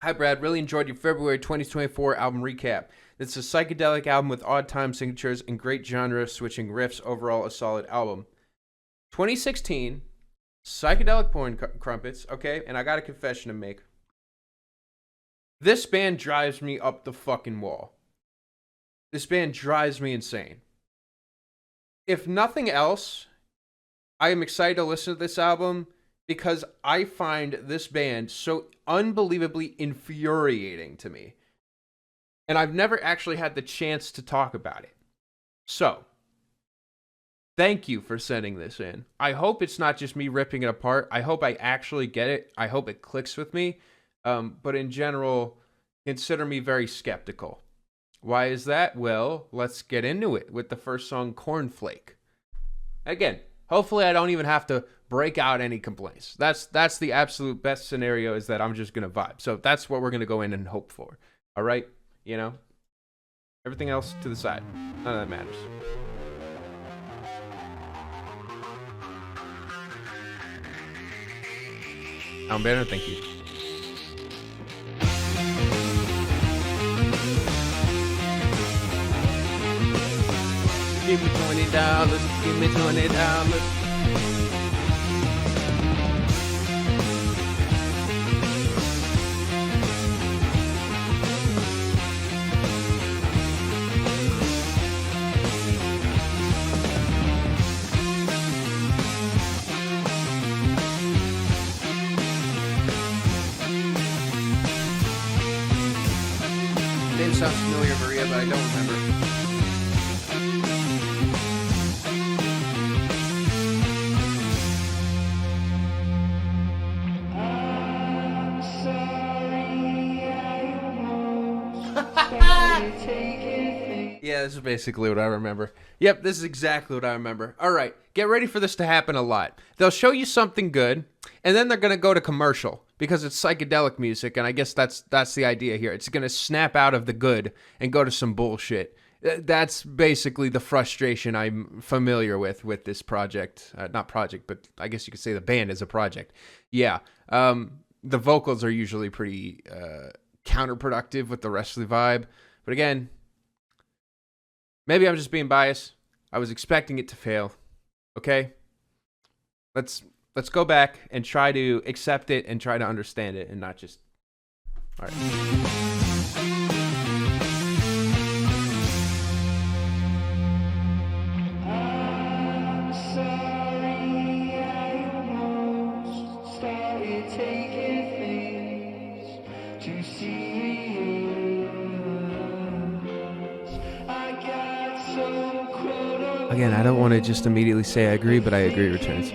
Hi, Brad. Really enjoyed your February 2024 album recap. It's a psychedelic album with odd time signatures and great genre switching riffs. Overall, a solid album. 2016, Psychedelic Porn Crumpets. Okay, and I got a confession to make. This band drives me up the fucking wall. This band drives me insane. If nothing else, I am excited to listen to this album because I find this band so unbelievably infuriating to me. And I've never actually had the chance to talk about it. So, thank you for sending this in. I hope it's not just me ripping it apart. I hope I actually get it. I hope it clicks with me. But in general, consider me very skeptical. Why is that? Well, let's get into it with the first song, Cornflake. Again, hopefully I don't even have to break out any complaints. That's the absolute best scenario, is that I'm just going to vibe. So that's what we're going to go in and hope for. All right? You know? Everything else to the side. None of that matters. I'm better, thank you. Give me $20, give me $20. Name sounds familiar, Maria, but I don't remember. Yeah, this is basically what I remember. Yep, this is exactly what I remember. All right, get ready for this to happen a lot. They'll show you something good, and then they're going to go to commercial because it's psychedelic music, and I guess that's the idea here. It's going to snap out of the good and go to some bullshit. That's basically the frustration I'm familiar with this project. Not project, but I guess you could say the band is a project. Yeah, the vocals are usually pretty counterproductive with the rest of the vibe. But again, maybe I'm just being biased. I was expecting it to fail. Okay? Let's go back and try to accept it and try to understand it and not just... All right. Again, I don't want to just immediately say I agree, but I agree returns.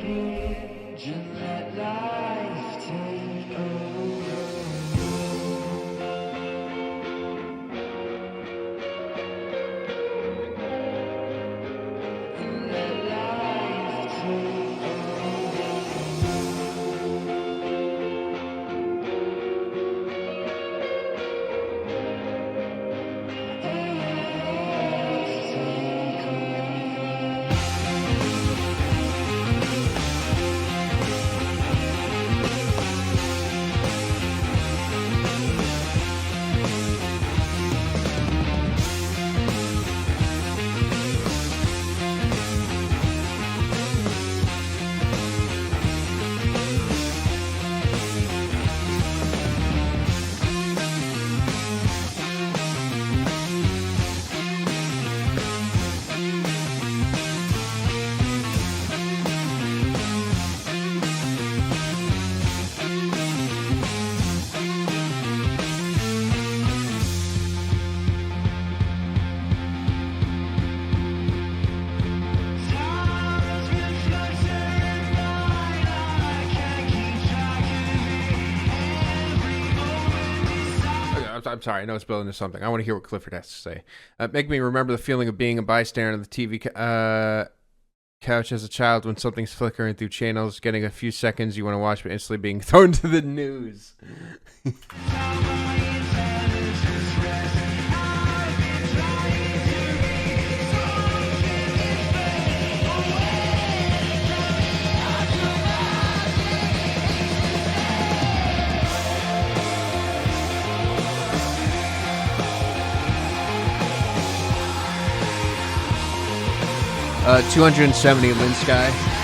I'm sorry, I know it's building to something. I want to hear what Clifford has to say. Make me remember the feeling of being a bystander on the TV couch as a child when something's flickering through channels, getting a few seconds you want to watch, but instantly being thrown to the news. 270 Lin Sky.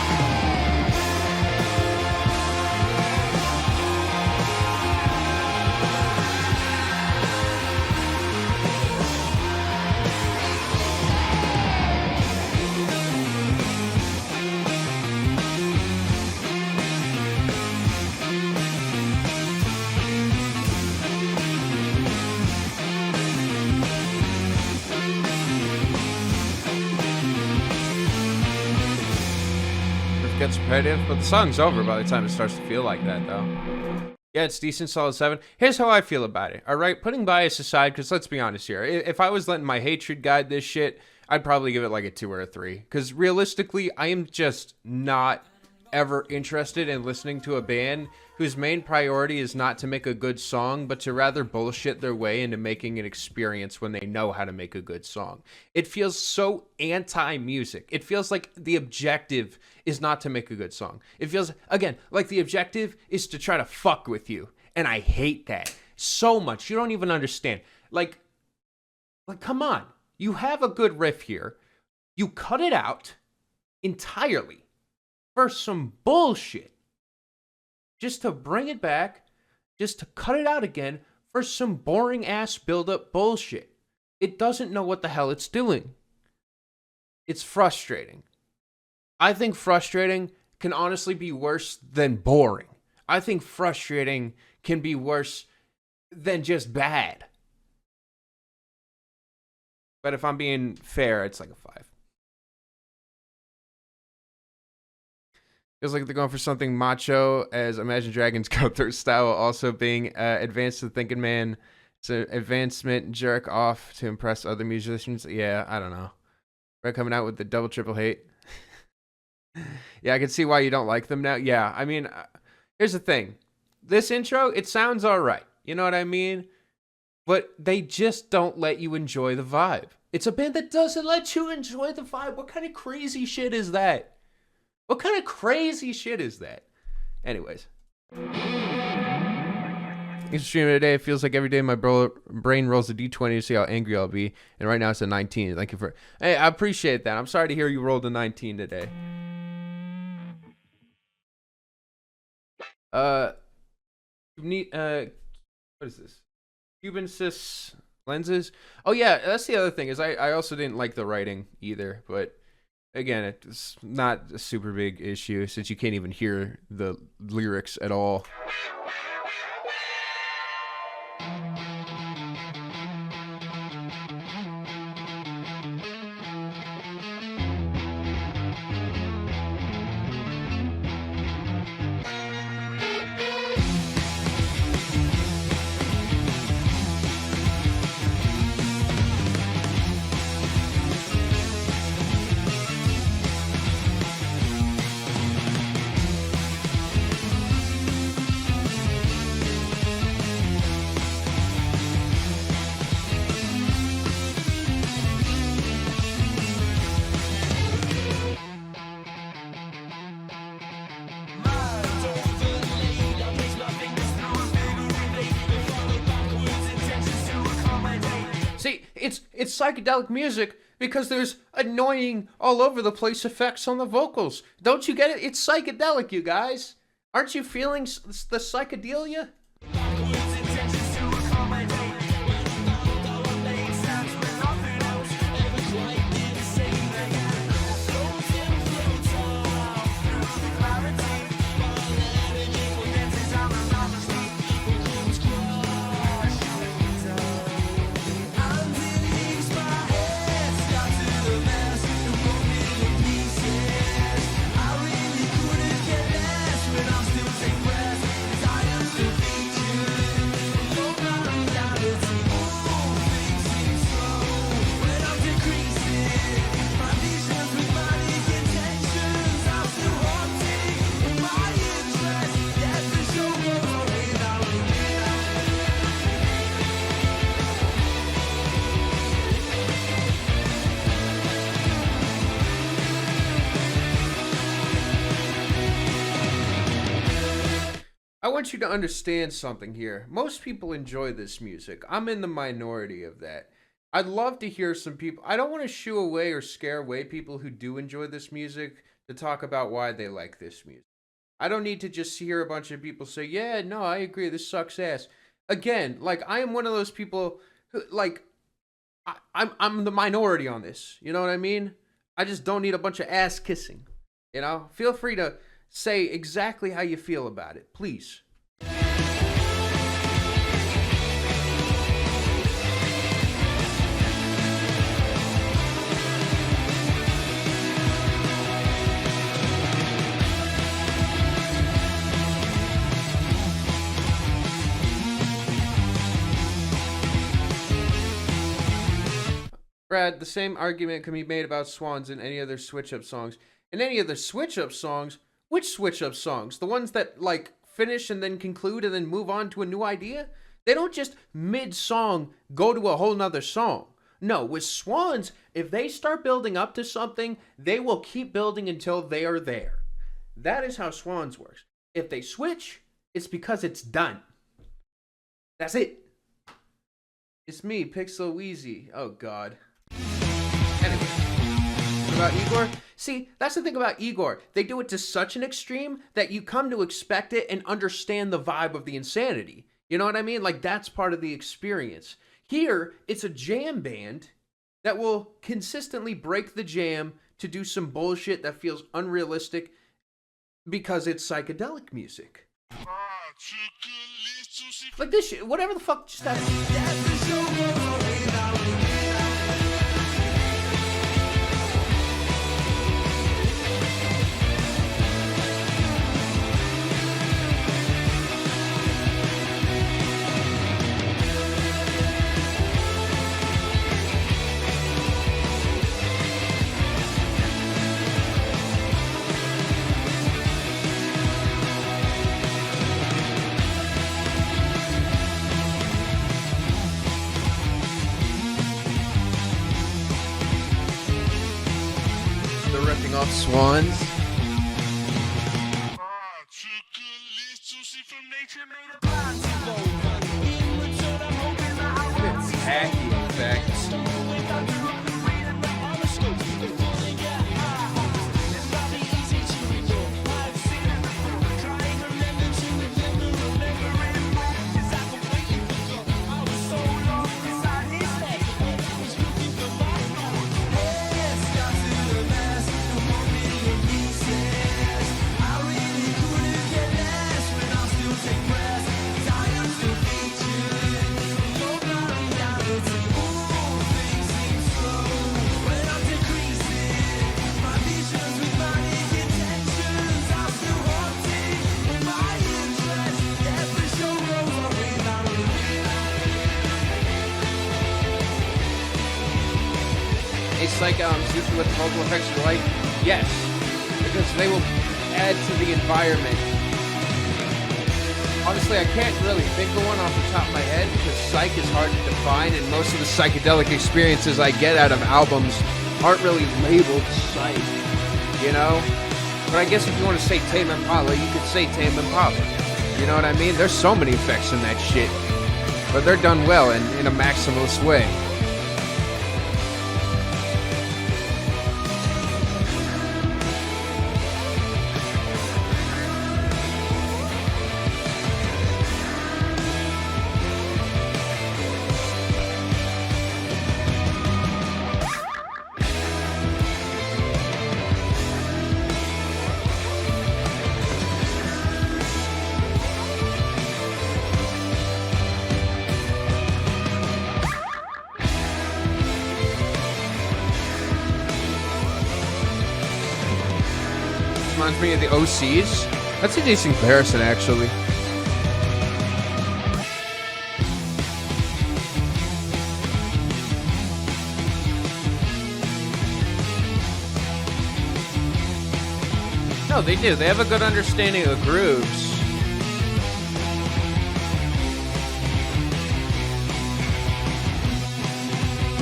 Gets repetitive, but the song's over by the time it starts to feel like that, though. Yeah, it's decent, solid 7. Here's how I feel about it, all right? Putting bias aside, because let's be honest here. If I was letting my hatred guide this shit, I'd probably give it like a 2 or a 3. Because realistically, I am just not ever interested in listening to a band whose main priority is not to make a good song, but to rather bullshit their way into making an experience when they know how to make a good song. It feels so anti-music. It feels like the objective is not to make a good song. It feels, again, like the objective is to try to fuck with you. And I hate that so much. You don't even understand. Like, come on. You have a good riff here. You cut it out entirely for some bullshit. Just to bring it back, just to cut it out again for some boring ass build-up bullshit. It doesn't know what the hell it's doing. It's frustrating. I think frustrating can honestly be worse than boring. I think frustrating can be worse than just bad. But if I'm being fair, it's like a 5. Feels like they're going for something macho as Imagine Dragons Cutthroat style, also being advanced to the thinking man. It's an advancement jerk off to impress other musicians. Yeah, I don't know. They're coming out with the double triple hate. Yeah, I can see why you don't like them now. Yeah, I mean, here's the thing. This intro, it sounds all right. You know what I mean? But they just don't let you enjoy the vibe. It's a band that doesn't let you enjoy the vibe. What kind of crazy shit is that? What kind of crazy shit is that? Anyways. Thanks for streaming today. It feels like every day my brain rolls a D20 to see how angry I'll be. And right now it's a 19. Thank you for... Hey, I appreciate that. I'm sorry to hear you rolled a 19 today. What is this? Cubensis lenses. Oh yeah, that's the other thing is I also didn't like the writing either, but again, it's not a super big issue since you can't even hear the lyrics at all. It's psychedelic music because there's annoying all over the place effects on the vocals. Don't you get it? It's psychedelic, you guys. Aren't you feeling the psychedelia? I want you to understand something here. Most people enjoy this music. I'm in the minority of that. I'd love to hear some people. I don't want to shoo away or scare away people who do enjoy this music to talk about why they like this music. I don't need to just hear a bunch of people say, yeah, no, I agree, this sucks ass. Again, like, I am one of those people who, like, I'm the minority on this. You know what I mean? I just don't need a bunch of ass kissing. You know? Feel free to say exactly how you feel about it. Please. Brad, the same argument can be made about Swans and any other switch-up songs. And any other switch-up songs? Which switch-up songs? The ones that, like, finish and then conclude and then move on to a new idea? They don't just mid-song go to a whole nother song. No, with Swans, if they start building up to something, they will keep building until they are there. That is how Swans works. If they switch, it's because it's done. That's it. It's me, Pixel Wheezy. Oh, God. Anyway, what about Igor? See, that's the thing about Igor. They do it to such an extreme that you come to expect it and understand the vibe of the insanity. You know what I mean? Like, that's part of the experience. Here, it's a jam band that will consistently break the jam to do some bullshit that feels unrealistic because it's psychedelic music. Like this shit, whatever the fuck just happened. Off Swans. Tacky effects. Like Zuki with vocal effects you like? Yes, because they will add to the environment. Honestly, I can't really think of one off the top of my head because psych is hard to define, and most of the psychedelic experiences I get out of albums aren't really labeled psych, you know? But I guess if you want to say Tame Impala, you could say Tame Impala. You know what I mean? There's so many effects in that shit, but they're done well and in a maximalist way. Reminds me of the OCs. That's a decent comparison, actually. No, they do. They have a good understanding of the grooves.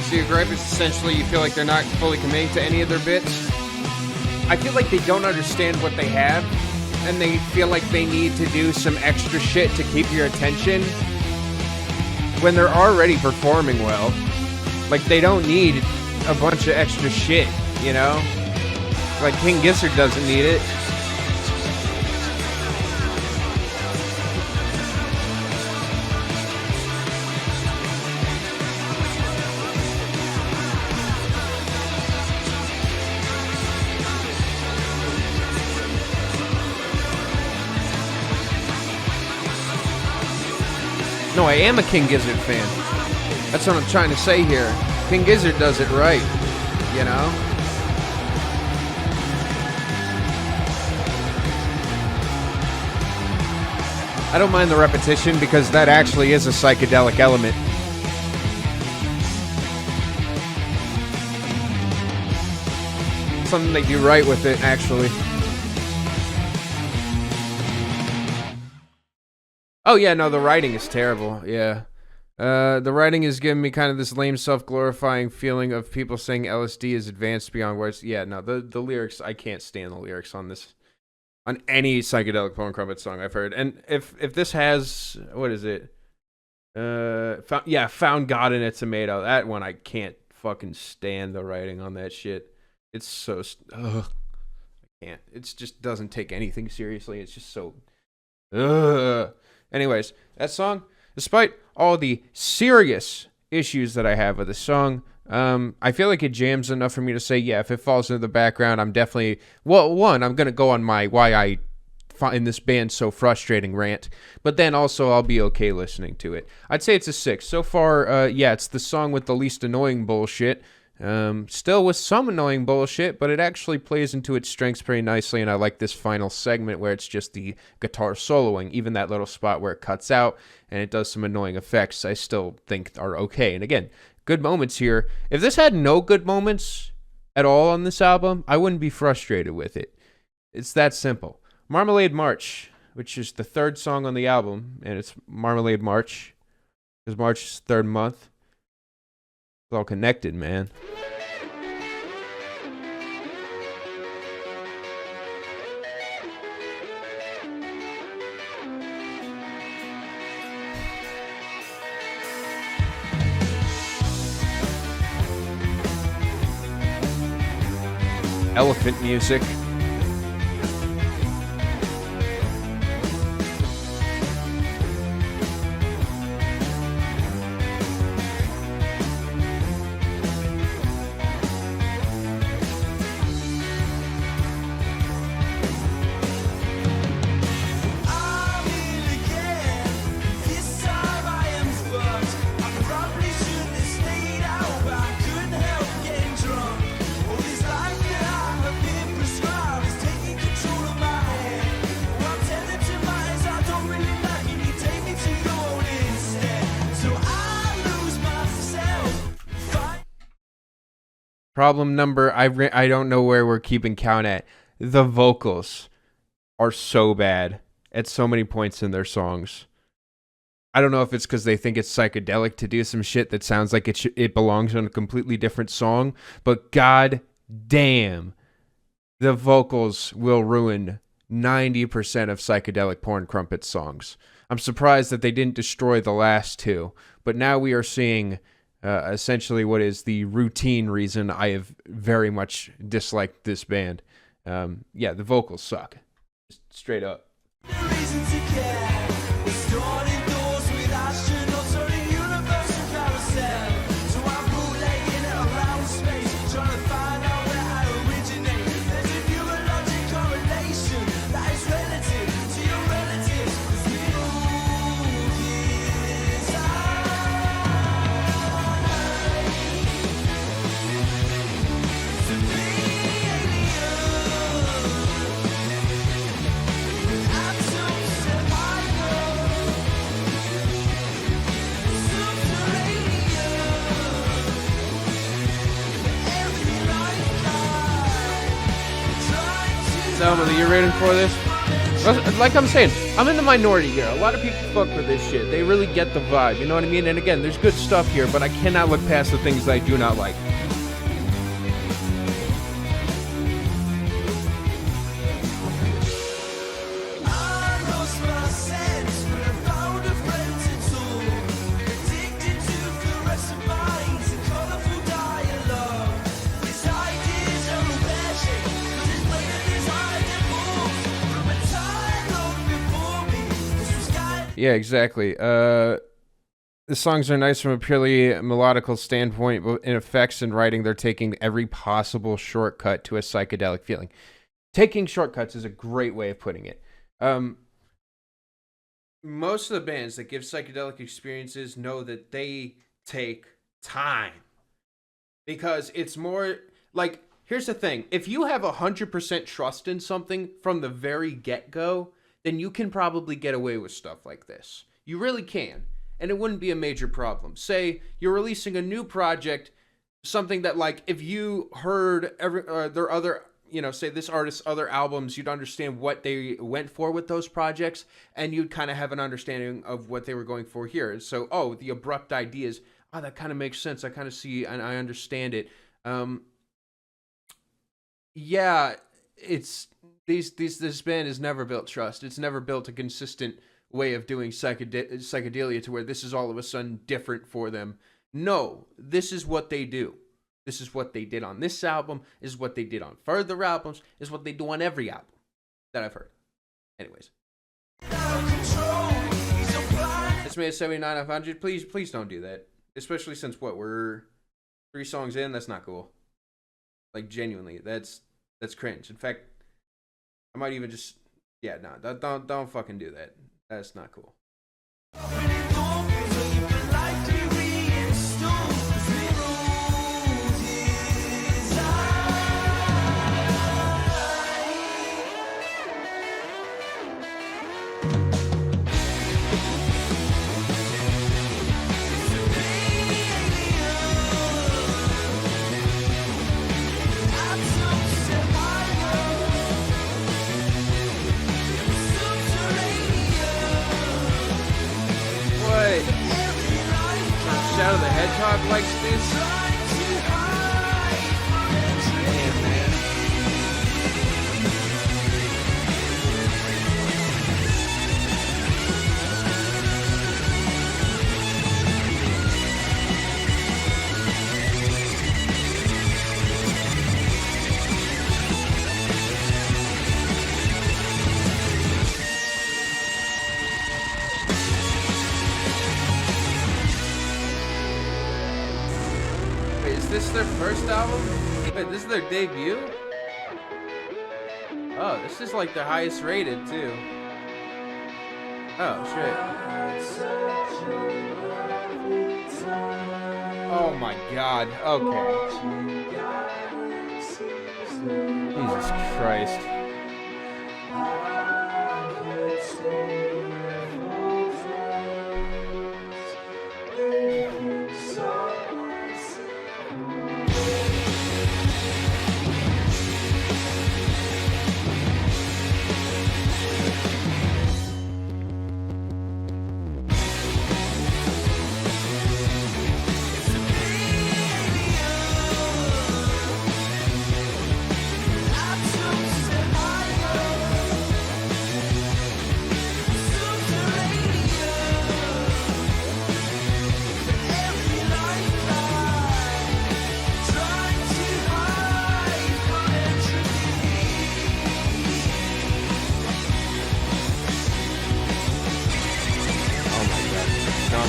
So your gripe is essentially you feel like they're not fully committing to any of their bits? I feel like they don't understand what they have, and they feel like they need to do some extra shit to keep your attention when they're already performing well. Like, they don't need a bunch of extra shit, you know? Like, King Gizzard doesn't need it. No, I am a King Gizzard fan. That's what I'm trying to say here. King Gizzard does it right, you know? I don't mind the repetition because that actually is a psychedelic element. Something they do right with it, actually. Oh, yeah, no, the writing is terrible, yeah. The writing is giving me kind of this lame, self-glorifying feeling of people saying LSD is advanced beyond words. Yeah, no, the lyrics, I can't stand the lyrics on this. On any Psychedelic Porn Crumpets song I've heard. And if this has, what is it? Found God in a Tomato. That one, I can't fucking stand the writing on that shit. It's so, ugh. I can't. It just doesn't take anything seriously. It's just so, ugh. Anyways, that song, despite all the serious issues that I have with the song, I feel like it jams enough for me to say, yeah, if it falls into the background, I'm definitely, well, one, I'm going to go on my why I find this band so frustrating rant, but then also I'll be okay listening to it. I'd say it's a 6. So far, yeah, it's the song with the least annoying bullshit. Still with some annoying bullshit, but it actually plays into its strengths pretty nicely, and I like this final segment where it's just the guitar soloing. Even that little spot where it cuts out and it does some annoying effects, I still think are okay. And again, good moments here. If this had no good moments at all on this album, I wouldn't be frustrated with it. It's that simple. Marmalade March, which is the 3rd song on the album, and it's Marmalade March, because March is 3rd month. It's all connected, man. Elephant music. Problem number, I don't know where we're keeping count at. The vocals are so bad at so many points in their songs. I don't know if it's because they think it's psychedelic to do some shit that sounds like it belongs on a completely different song, but god damn, the vocals will ruin 90% of Psychedelic Porn Crumpets songs. I'm surprised that they didn't destroy the last 2, but now we are seeing essentially what is the routine reason I have very much disliked this band. Yeah, the vocals suck. Just straight up. Selma, you rating for this? Like I'm saying, I'm in the minority here. A lot of people fuck with this shit. They really get the vibe, you know what I mean? And again, there's good stuff here, but I cannot look past the things I do not like. Yeah, exactly. The songs are nice from a purely melodical standpoint, but in effects and writing, they're taking every possible shortcut to a psychedelic feeling. Taking shortcuts is a great way of putting it. Um, Most of the bands that give psychedelic experiences know that they take time because it's more like, here's the thing: if you have 100% trust in something from the very get-go, then you can probably get away with stuff like this. You really can, and it wouldn't be a major problem. Say you're releasing a new project, something that, like, if you heard their other, say this artist's other albums, you'd understand what they went for with those projects, and you'd kind of have an understanding of what they were going for here. So, oh, the abrupt ideas, oh, that kind of makes sense. I kind of see and I understand it. Yeah, it's this band has never built trust. It's never built a consistent way of doing psychedelia to where this is all of a sudden different for them. No, this is what they do. This is what they did on this album. This is what they did on further albums. This is what they do on every album that I've heard. Anyways, it's made a 79 out of 100. Please don't do that. Especially since we're 3 songs in. That's not cool. Like, genuinely, that's cringe. In fact, I might even just, yeah, no, don't fucking do that. That's not cool. Shadow the Hedgehog likes this. Damn, man. Is this their first album? Wait, this is their debut? Oh, this is like their highest rated too. Oh, shit. Oh my god. Okay. Jesus Christ.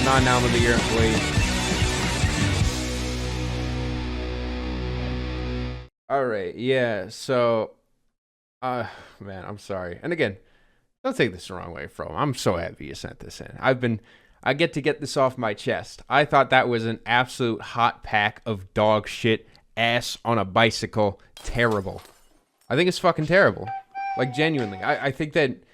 Non-album of the year employee. Alright, yeah, so man, I'm sorry. And again, don't take this the wrong way, Fro. I'm so happy you sent this in. I get to get this off my chest. I thought that was an absolute hot pack of dog shit, ass on a bicycle. Terrible. I think it's fucking terrible. Like, genuinely. I think that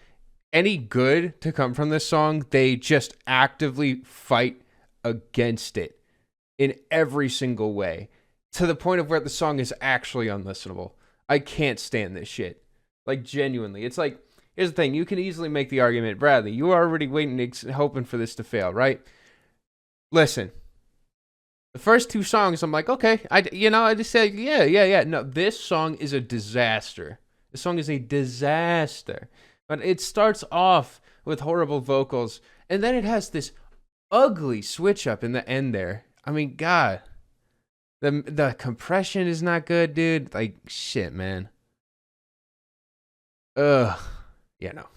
any good to come from this song, they just actively fight against it in every single way, to the point of where the song is actually unlistenable. I can't stand this shit. Like, genuinely. It's like, here's the thing. You can easily make the argument, Bradley, you are already waiting, hoping for this to fail, right? Listen. The first 2 songs, I'm like, okay. I just said, yeah. No, this song is a disaster. This song is a disaster. But it starts off with horrible vocals, and then it has this ugly switch up in the end there. I mean, God. The compression is not good, dude. Like, shit, man. Ugh. Yeah, no.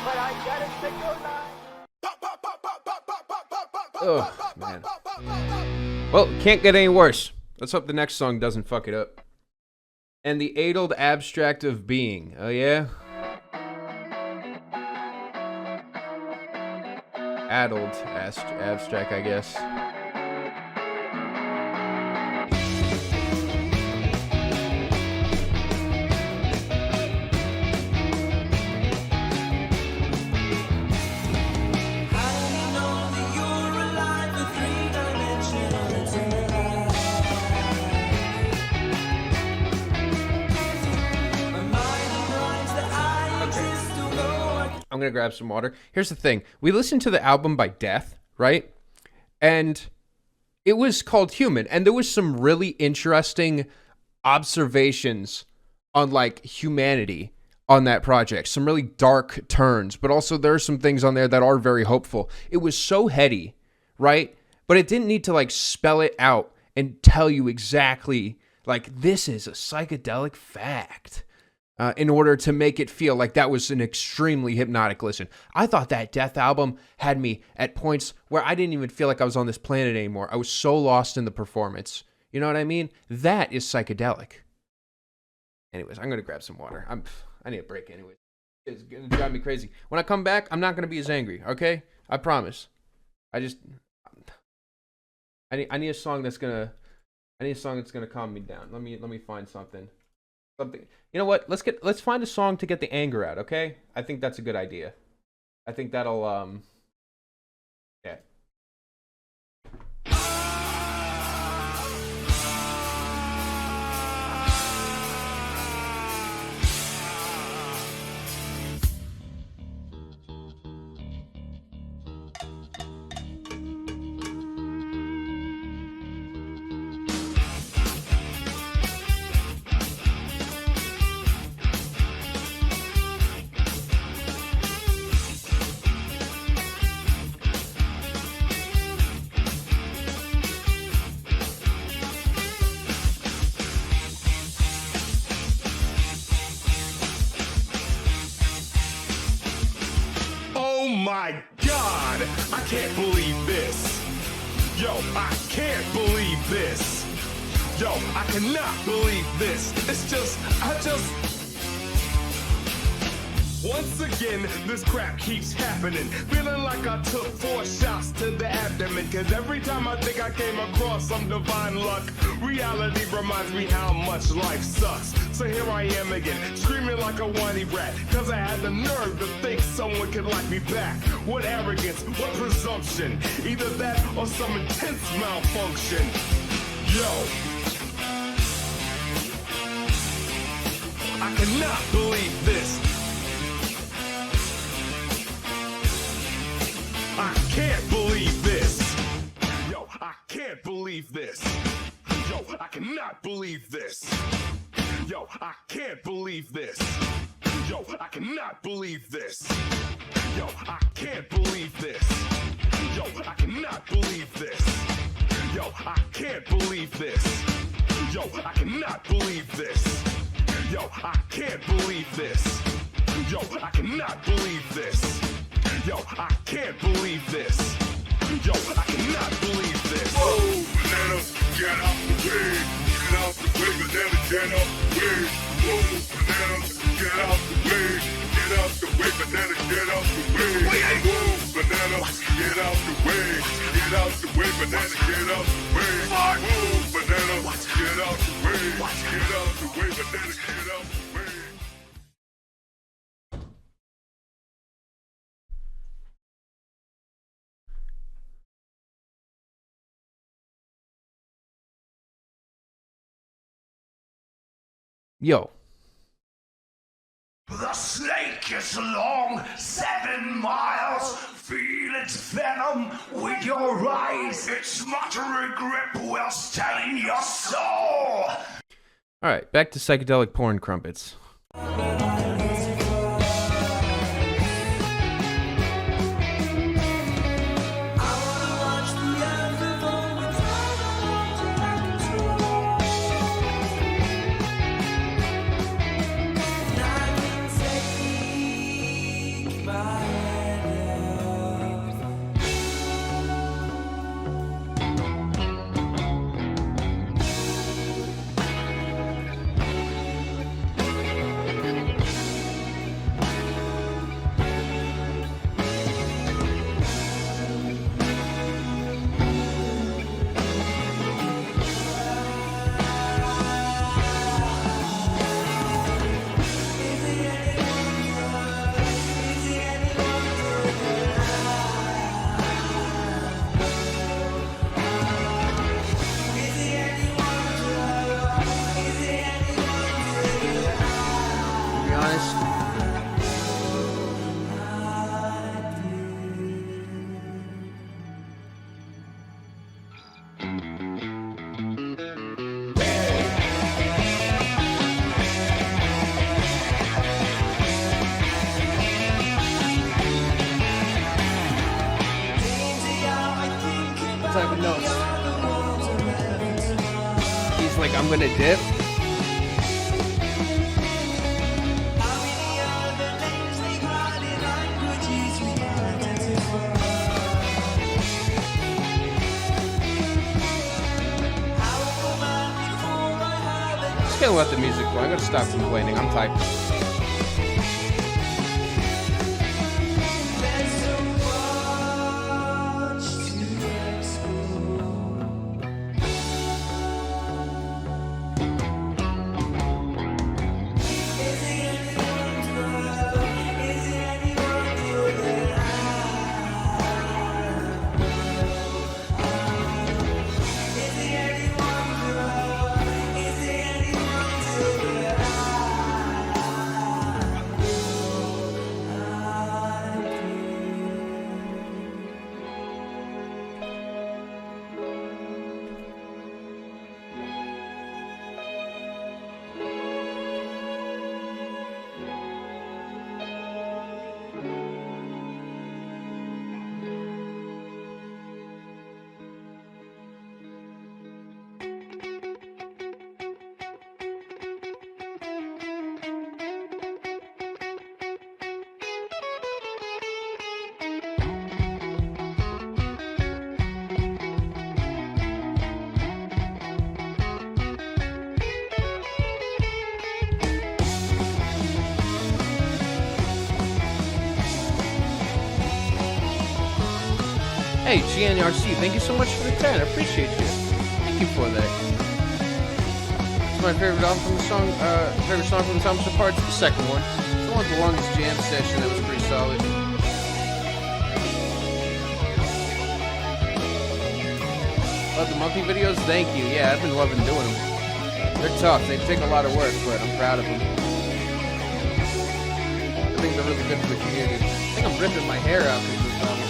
but I got a single line. Oh, man. Well, can't get any worse. Let's hope the next song doesn't fuck it up. And the addled abstract of being. Oh, yeah? Addled abstract, I guess. I'm going to grab some water. Here's the thing. We listened to the album by Death, right? And it was called Human. And there was some really interesting observations on, like, humanity on that project. Some really dark turns. But also there are some things on there that are very hopeful. It was so heady, right? But it didn't need to, like, spell it out and tell you exactly, like, this is a psychedelic fact. In order to make it feel like that was an extremely hypnotic listen. I thought that Death album had me at points where I didn't even feel like I was on this planet anymore. I was so lost in the performance. You know what I mean? That is psychedelic. Anyways, I'm going to grab some water. I need a break anyways. It's going to drive me crazy. When I come back, I'm not going to be as angry, okay? I promise. I need a song that's going to calm me down. Let me find something. You know what? Let's find a song to get the anger out, okay? I think that's a good idea. I think that'll yeah. My God, I can't believe this. Yo, I can't believe this. Yo, I cannot believe this. Once again, this crap keeps happening. Feeling like I took 4 shots to the abdomen. Cause every time I think I came across some divine luck, reality reminds me how much life sucks. So here I am again, screaming like a whiny rat. Cause I had the nerve to think someone could like me back. What arrogance, what presumption. Either that or some intense malfunction. Yo, I cannot believe this. I can't believe this. Yo, I can't believe this. Yo, I cannot believe this. Yo, I can't believe this. Yo, I cannot believe this. Yo, I can't believe this. Yo, I cannot believe this. Yo, I can't believe this. Yo, I cannot believe this. Yo, I can't believe this. Yo, I cannot believe this. Yo, I can't believe this. Yo, I cannot believe this. Whoa, banana, get out the way. Get out the way, banana, get out the way. Whoa, banana, get out the way. Get out the way, banana, get out the way. Whoa, banana, get out the way. Get out the way, banana, get out the way. Whoa, banana, get out the way. Get out the way, banana, get out the way. Yo. The snake is long 7 miles. Feel its venom with your eyes. Its mockery grip will stain your soul. Alright, back to psychedelic porn crumpets. Bye. when it dipped. Just gonna let the music play. I'm gonna stop complaining. I'm typing. Hey, GNRC, thank you so much for the 10. I appreciate you. Thank you for that. It's my favorite album from the song, favorite song from the Thomas Parts, the second one. It's the one with the longest jam session that was pretty solid. Love the monthly videos? Thank you. Yeah, I've been loving doing them. They're tough. They take a lot of work, but I'm proud of them. I think they're really good for the community. I think I'm ripping my hair out because of this album.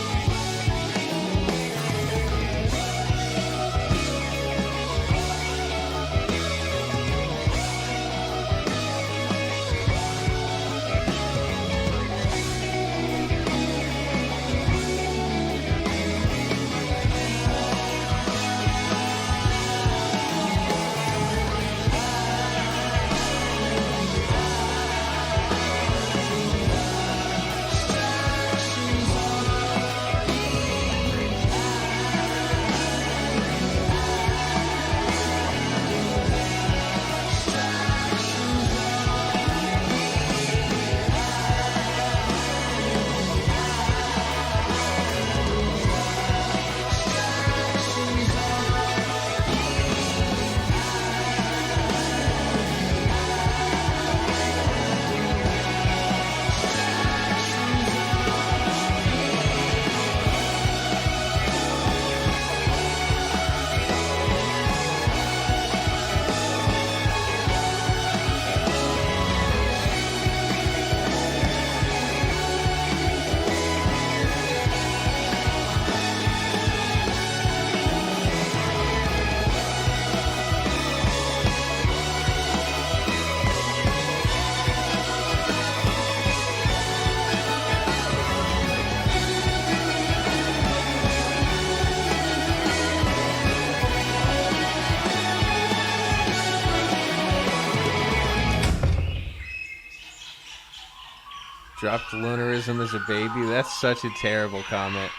Dropped lunarism as a baby. That's such a terrible comment.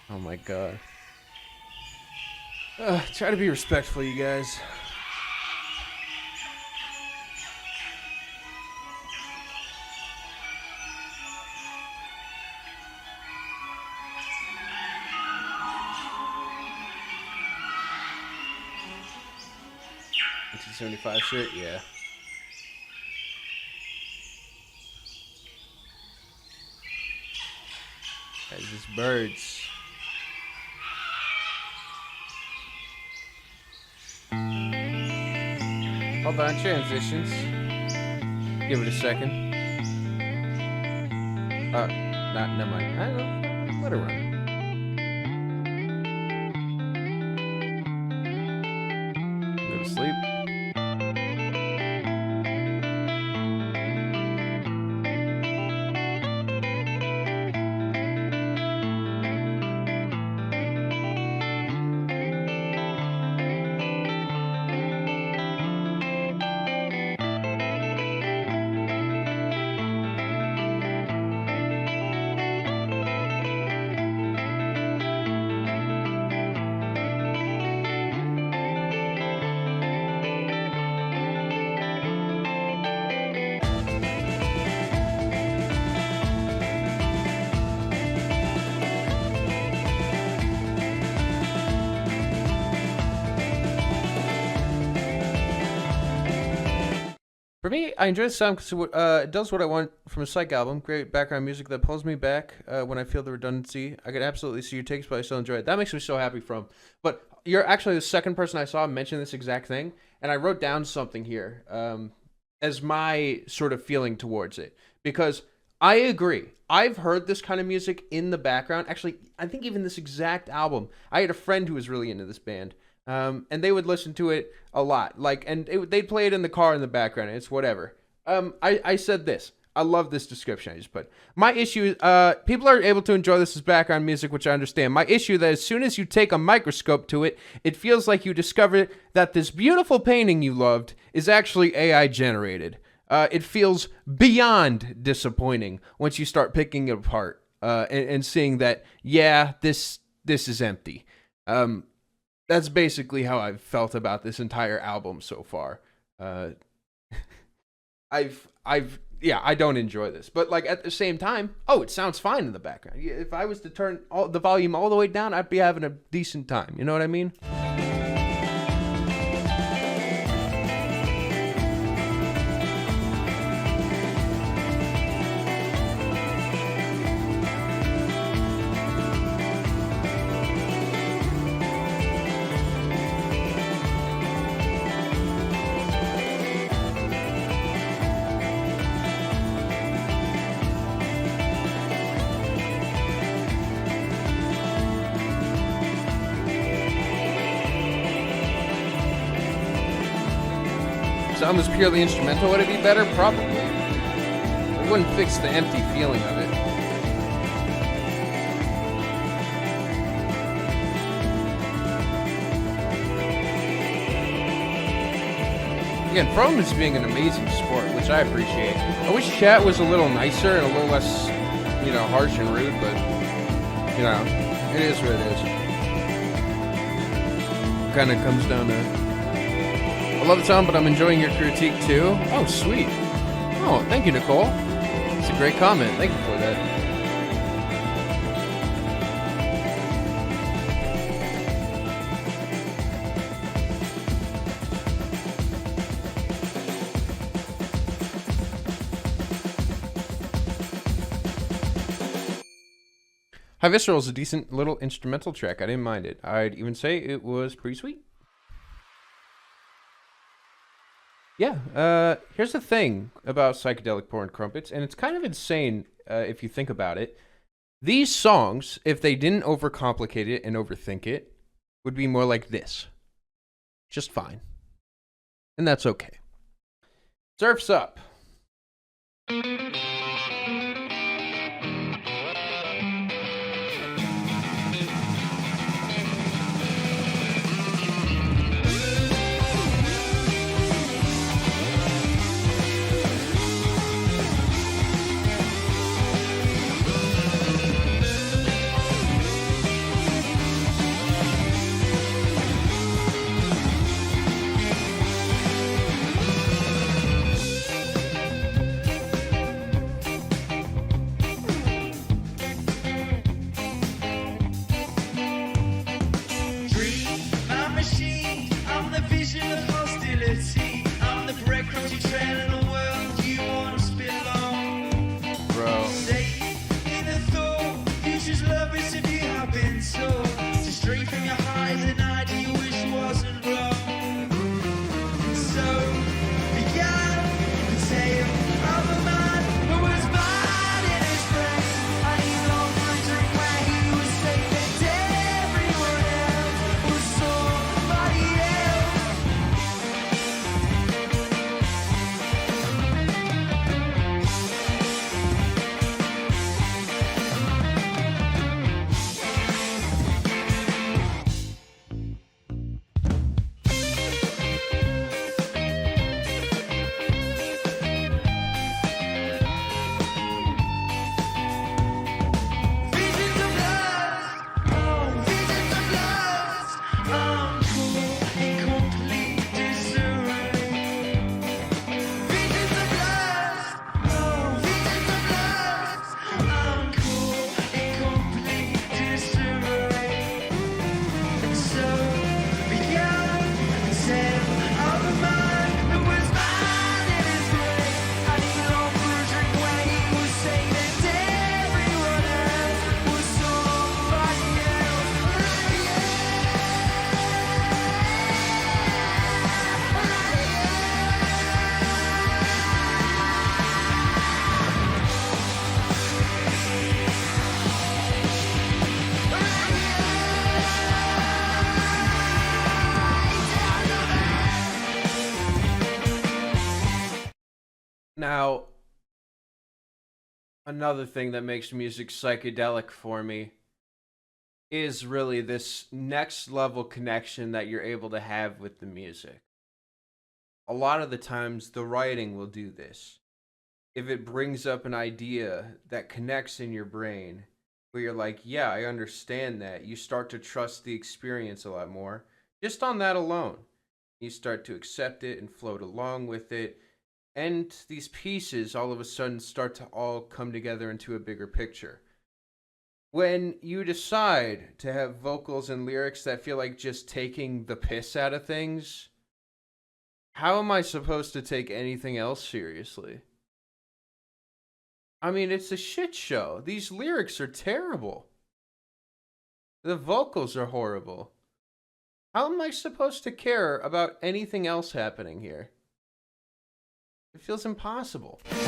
Oh my god. Try to be respectful, you guys. $1975 shirt, yeah. That's just birds. Hold on, transitions. Give it a second. Never mind. I don't know. Let it run. Go to sleep. me, I enjoy the sound because it does what I want from a psych album. Great background music that pulls me back when I feel the redundancy. I could absolutely see your takes, but I still enjoy it. That makes me so happy from. But you're actually the second person I saw mention this exact thing, and I wrote down something here as my sort of feeling towards it. Because I agree. I've heard this kind of music in the background. Actually, I think even this exact album. I had a friend who was really into this band. And they would listen to it a lot, they'd play it in the car in the background. It's whatever. I said this. I love this description I just put. My issue, people are able to enjoy this as background music, which I understand. My issue that as soon as you take a microscope to it, it feels like you discovered that this beautiful painting you loved is actually AI generated. It feels beyond disappointing once you start picking it apart and seeing that, yeah, this is empty. That's basically how I've felt about this entire album so far. I don't enjoy this, but like at the same time, it sounds fine in the background. If I was to turn the volume all the way down, I'd be having a decent time. You know what I mean? Sound was purely instrumental, would it be better? Probably. It wouldn't fix the empty feeling of it. Again, Frome is being an amazing sport, which I appreciate. I wish chat was a little nicer and a little less, harsh and rude, but, it is what it is. Kind of comes down to... I love the song, but I'm enjoying your critique too. Oh, sweet. Oh, thank you, Nicole. It's a great comment. Thank you for that. Hi, Visceral is a decent little instrumental track. I didn't mind it. I'd even say it was pretty sweet. Yeah, here's the thing about Psychedelic Porn Crumpets, and it's kind of insane if you think about it. These songs, if they didn't overcomplicate it and overthink it, would be more like this. Just fine. And that's okay. Surf's Up. Now, another thing that makes music psychedelic for me is really this next level connection that you're able to have with the music. A lot of the times, the writing will do this. If it brings up an idea that connects in your brain, where you're like, yeah, I understand that, you start to trust the experience a lot more. Just on that alone, you start to accept it and float along with it. And these pieces all of a sudden start to all come together into a bigger picture. When you decide to have vocals and lyrics that feel like just taking the piss out of things, how am I supposed to take anything else seriously? I mean, it's a shit show. These lyrics are terrible. The vocals are horrible. How am I supposed to care about anything else happening here? It feels impossible. I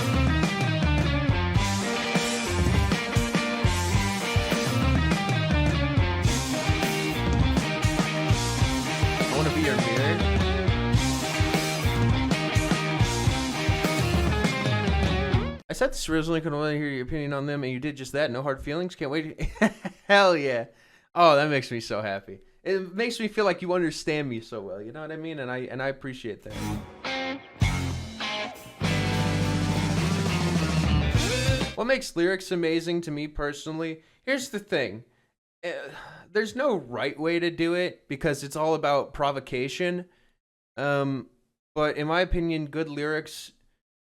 want to be your mirror. I said this originally, couldn't want to hear your opinion on them, and you did just that. No hard feelings. Can't wait. Hell yeah. Oh, that makes me so happy. It makes me feel like you understand me so well. You know what I mean? And I appreciate that. What makes lyrics amazing to me personally? Here's the thing. There's no right way to do it because it's all about provocation. But in my opinion, good lyrics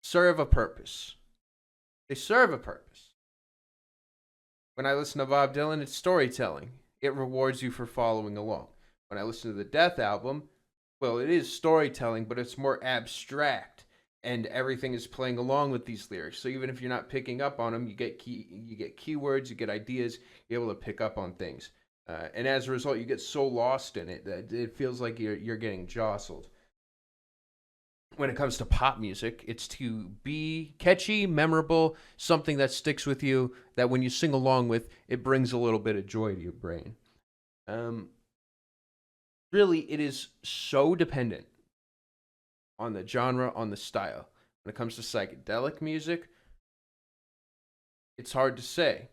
serve a purpose. They serve a purpose. When I listen to Bob Dylan, it's storytelling. It rewards you for following along. When I listen to the Death album, well, it is storytelling, but it's more abstract, and everything is playing along with these lyrics. So even if you're not picking up on them, you get keywords, you get ideas, you're able to pick up on things. And as a result, you get so lost in it that it feels like you're getting jostled. When it comes to pop music, it's to be catchy, memorable, something that sticks with you, that when you sing along with, it brings a little bit of joy to your brain. Really, it is so dependent on the genre, on the style. When it comes to psychedelic music, it's hard to say.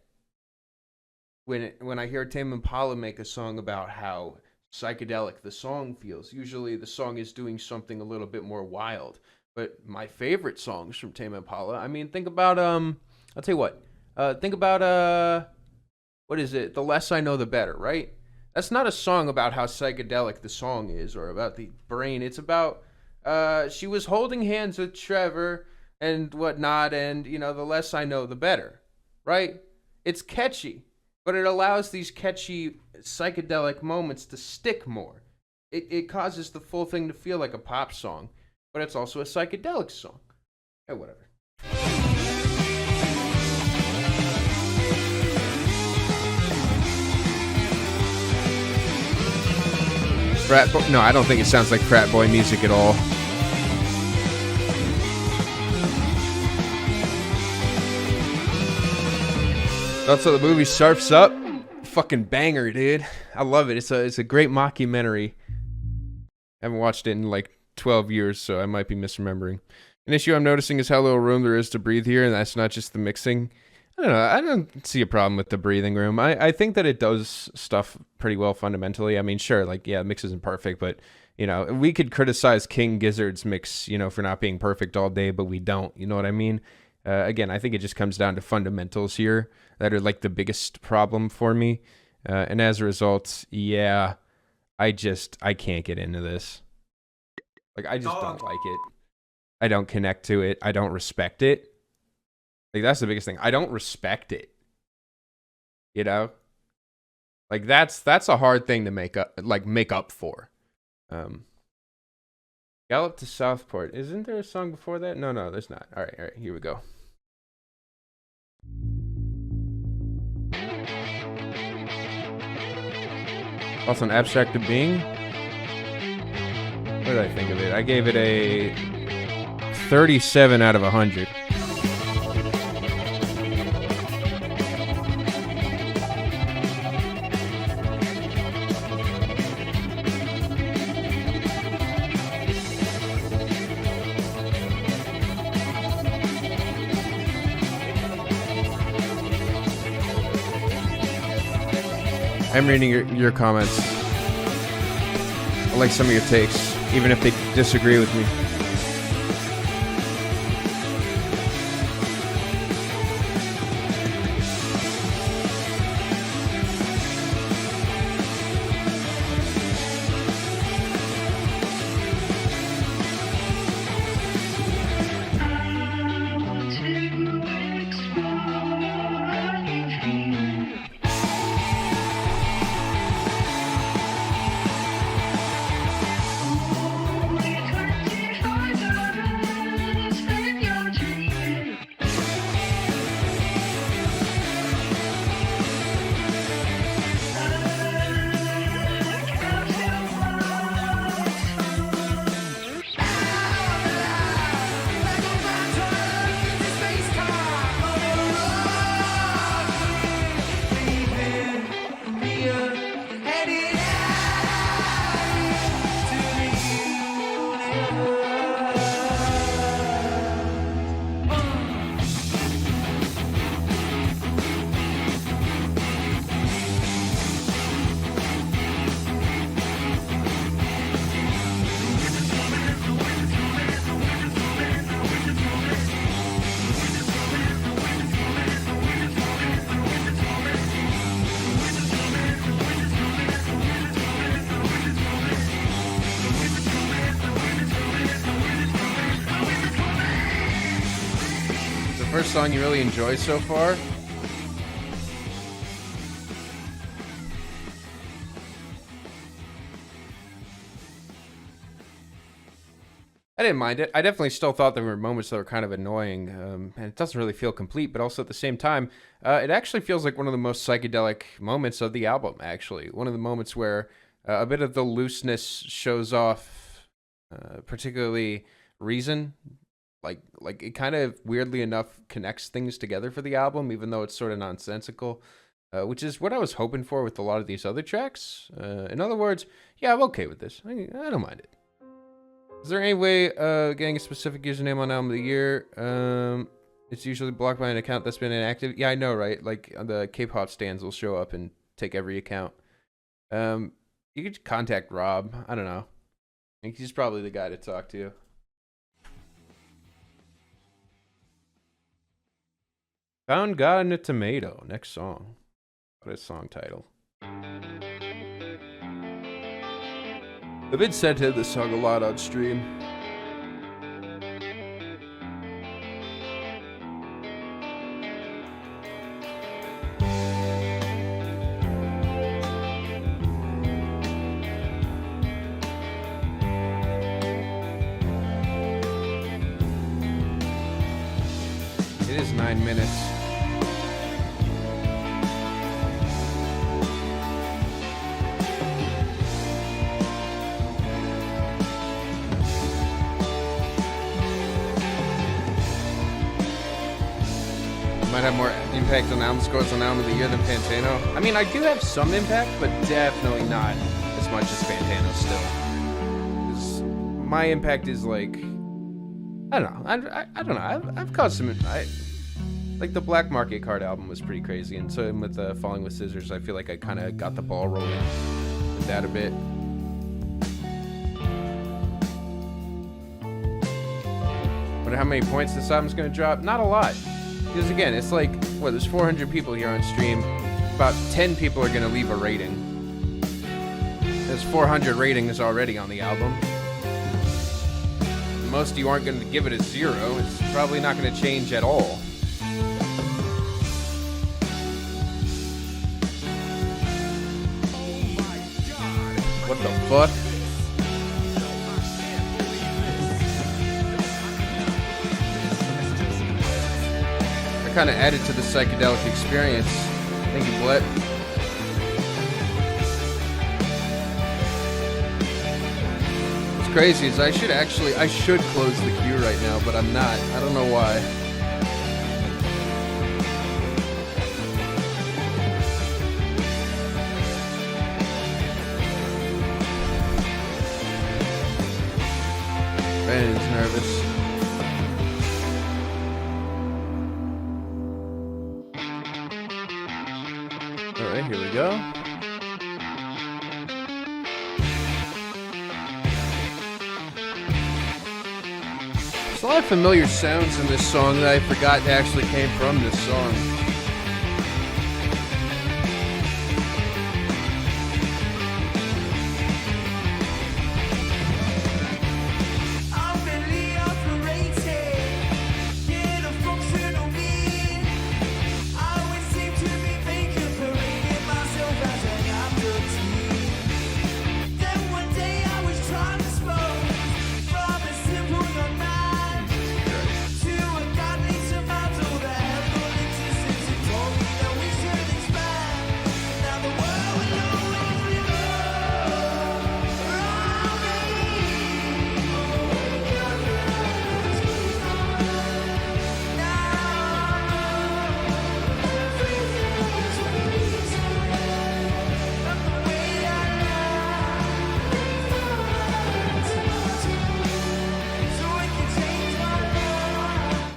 When I hear Tame Impala make a song about how psychedelic the song feels, usually the song is doing something a little bit more wild. But my favorite songs from Tame Impala, I mean, think about I'll tell you what, think about what is it? The Less I Know the Better, right? That's not a song about how psychedelic the song is or about the brain. It's about she was holding hands with Trevor and whatnot, and the less I know the better, right? It's catchy, but it allows these catchy psychedelic moments to stick more. It causes the full thing to feel like a pop song, but it's also a psychedelic song. Yeah, whatever. No, I don't think it sounds like frat boy music at all. Also, the movie Surf's Up. Fucking banger, dude. I love it. It's a great mockumentary. I haven't watched it in like 12 years, so I might be misremembering. An issue I'm noticing is how little room there is to breathe here, and that's not just the mixing. I don't know. I don't see a problem with the breathing room. I think that it does stuff pretty well fundamentally. I mean, sure, like, yeah, mix isn't perfect, but, we could criticize King Gizzard's mix, for not being perfect all day, but we don't. You know what I mean? Again, I think it just comes down to fundamentals here that are like the biggest problem for me. And as a result, yeah, I can't get into this. Like, I just don't like it. I don't connect to it. I don't respect it. Like, that's the biggest thing. I don't respect it. Like, that's a hard thing to make up for. Gallop to Southport. Isn't there a song before that? No, there's not. All right, here we go. Also an Abstract of Being. What did I think of it? I gave it a 37 out of 100. I'm reading your comments. I like some of your takes, even if they disagree with me. First song you really enjoy so far? I didn't mind it. I definitely still thought there were moments that were kind of annoying, and it doesn't really feel complete, but also at the same time, it actually feels like one of the most psychedelic moments of the album, actually. One of the moments where a bit of the looseness shows off, particularly Reason. Like it kind of weirdly enough connects things together for the album, even though it's sort of nonsensical, which is what I was hoping for with a lot of these other tracks. In other words, yeah, I'm okay with this. I don't mind it. Is there any way getting a specific username on Album of the Year? It's usually blocked by an account that's been inactive. Yeah, I know, right? Like the K-pop stands will show up and take every account. You could contact Rob. I don't know. I think he's probably the guy to talk to. Found God in a Tomato. Next song. What is song title? I've been sent to this song a lot on stream. It is 9 minutes. Might have more impact on album scores on Album of the Year than Pantano. I mean, I do have some impact, but definitely not as much as Pantano still. 'Cause my impact is like, I don't know. I don't know. I've caused some. Like the Black Market Card album was pretty crazy, and so with Falling with Scissors, I feel like I kind of got the ball rolling with that a bit. Wonder how many points this album's gonna drop? Not a lot. Because again, it's like, what, there's 400 people here on stream. About 10 people are going to leave a rating. There's 400 ratings already on the album. Most of you aren't going to give it a 0. It's probably not going to change at all. What the fuck? Kind of added to the psychedelic experience. Thank you, Blett. What's crazy is I should close the queue right now, but I'm not. I don't know why. Brandon's nervous. Alright, here we go. There's a lot of familiar sounds in this song that I forgot actually came from this song.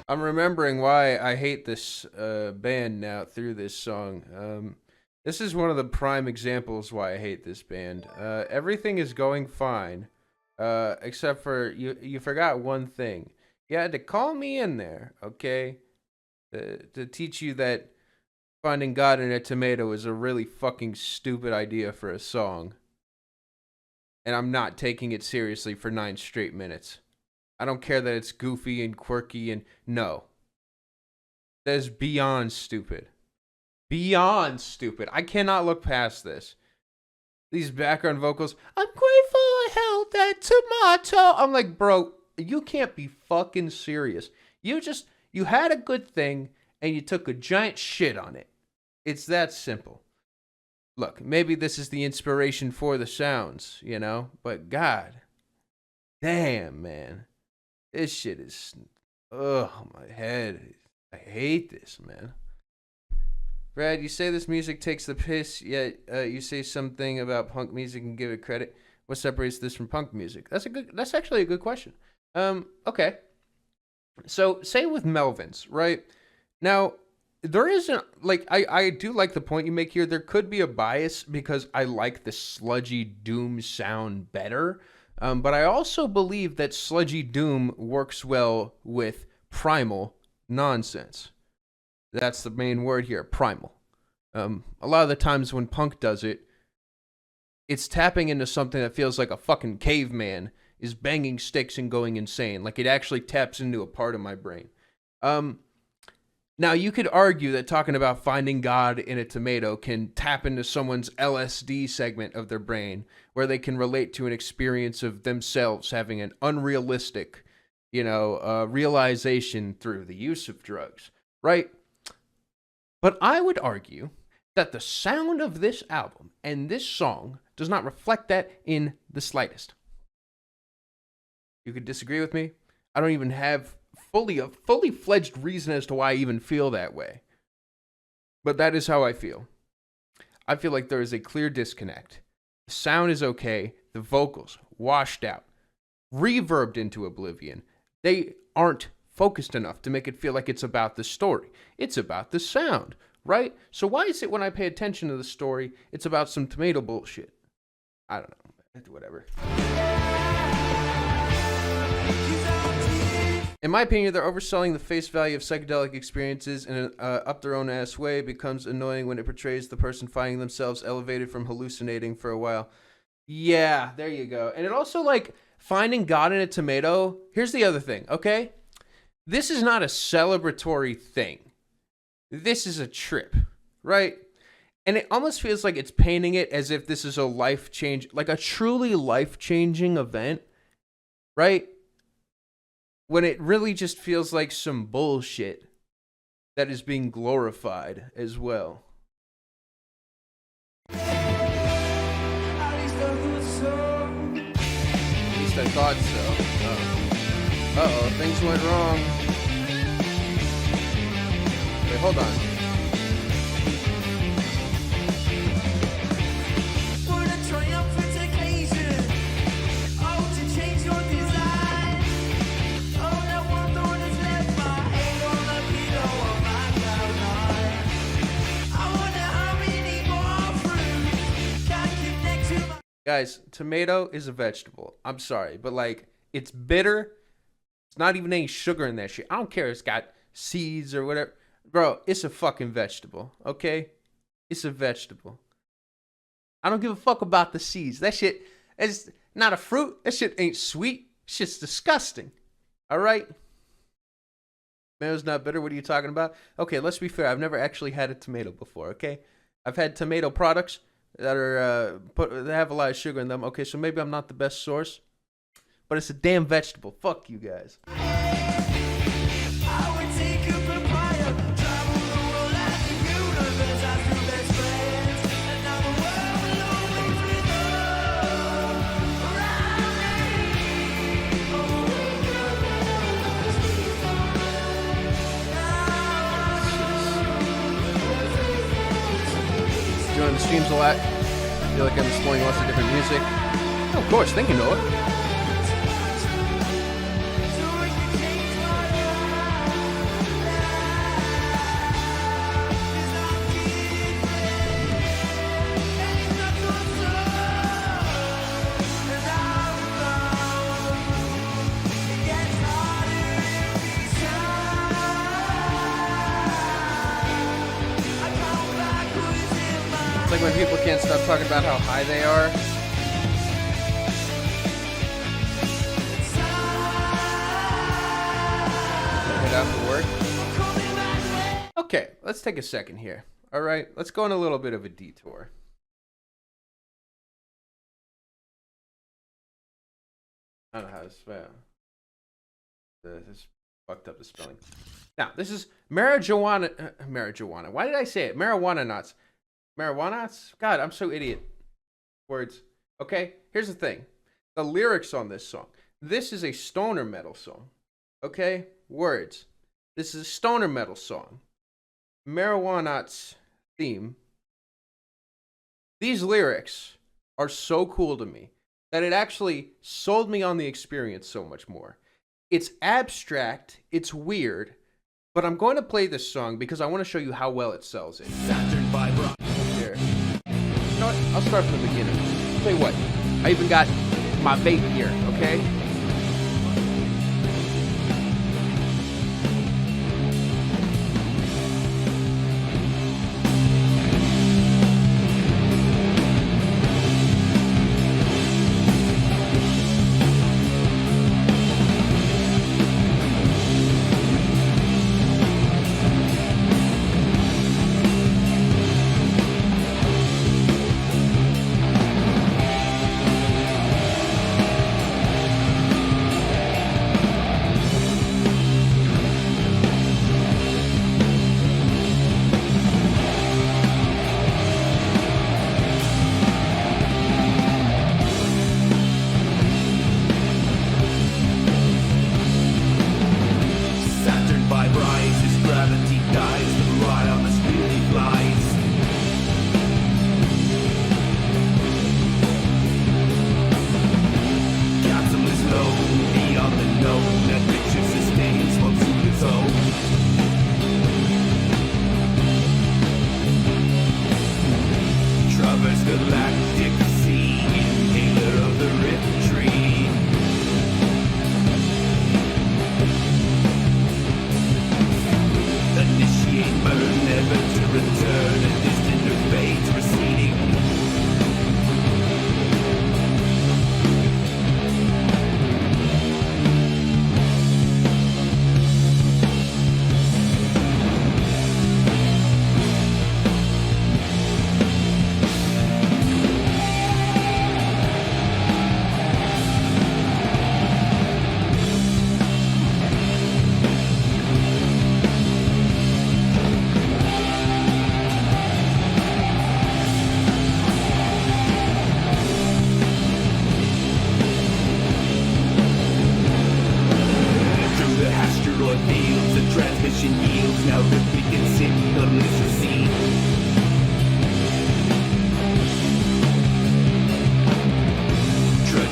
I'm remembering why I hate this band now through this song. This is one of the prime examples why I hate this band. Everything is going fine, except for you forgot one thing. You had to call me in there, okay, to teach you that finding God in a tomato is a really fucking stupid idea for a song. And I'm not taking it seriously for 9 straight minutes. I don't care that it's goofy and quirky and no. That is beyond stupid. Beyond stupid. I cannot look past this. These background vocals, I'm grateful I held that tomato. I'm like, bro, you can't be fucking serious. You had a good thing and you took a giant shit on it. It's that simple. Look, maybe this is the inspiration for the sounds, you know? But God damn, man. This shit is, ugh, my head. I hate this, man. Brad, you say this music takes the piss, yet you say something about punk music and give it credit. What separates this from punk music? That's actually a good question. Okay. So, say with Melvins, right? Now, there isn't, like, I do like the point you make here. There could be a bias because I like the sludgy doom sound better. But I also believe that sludgy doom works well with primal nonsense. That's the main word here, primal. A lot of the times when punk does it, it's tapping into something that feels like a fucking caveman is banging sticks and going insane. Like it actually taps into a part of my brain. Now, you could argue that talking about finding God in a tomato can tap into someone's LSD segment of their brain where they can relate to an experience of themselves having an unrealistic, realization through the use of drugs, right? But I would argue that the sound of this album and this song does not reflect that in the slightest. You could disagree with me. I don't even have a fully fledged reason as to why I even feel that way. But that is how I feel. I feel like there is a clear disconnect. The sound is okay. The vocals, washed out. Reverbed into oblivion. They aren't focused enough to make it feel like it's about the story. It's about the sound, right? So why is it when I pay attention to the story, it's about some tomato bullshit? I don't know. Whatever. In my opinion, they're overselling the face value of psychedelic experiences in an up their own ass way. It becomes annoying when it portrays the person finding themselves elevated from hallucinating for a while. Yeah, there you go. And it also, like, finding God in a tomato. Here's the other thing, okay? This is not a celebratory thing. This is a trip, right? And it almost feels like it's painting it as if this is a like a truly life-changing event, right? When it really just feels like some bullshit that is being glorified as well. At least I thought so. Uh-oh, things went wrong. Wait, hold on. Guys, tomato is a vegetable. I'm sorry, but like, it's bitter, It's not even any sugar in that shit. I don't care. It's got seeds or whatever. Bro, it's a fucking vegetable, okay? It's a vegetable. I don't give a fuck about the seeds. That shit is not a fruit. That shit ain't sweet. Shit's disgusting. All right? Tomato's not bitter. What are you talking about? Okay, let's be fair. I've never actually had a tomato before, okay? I've had tomato products that are that have a lot of sugar in them. Okay, so maybe I'm not the best source, but it's a damn vegetable. Fuck you guys. Join the streams a lot. I feel like I'm exploring lots of different music. Oh, of course, thank you, Noah. Like when people can't stop talking about how high they are. Head out for work. Okay, let's take a second here. All right, let's go on a little bit of a detour. I don't know how to spell. This fucked up the spelling. Now, this is marijuana. Marijuana. Why did I say it? Marijuana nuts. Marijuana? God, I'm so idiot. Words. Okay, here's the thing. The lyrics on this song. This is a stoner metal song. Okay? Words. This is a stoner metal song. Marijuana's theme. These lyrics are so cool to me that it actually sold me on the experience so much more. It's abstract, it's weird, but I'm going to play this song because I want to show you how well it sells it. Here. You know what? I'll start from the beginning. I'll tell you what. I even got my vape here, okay?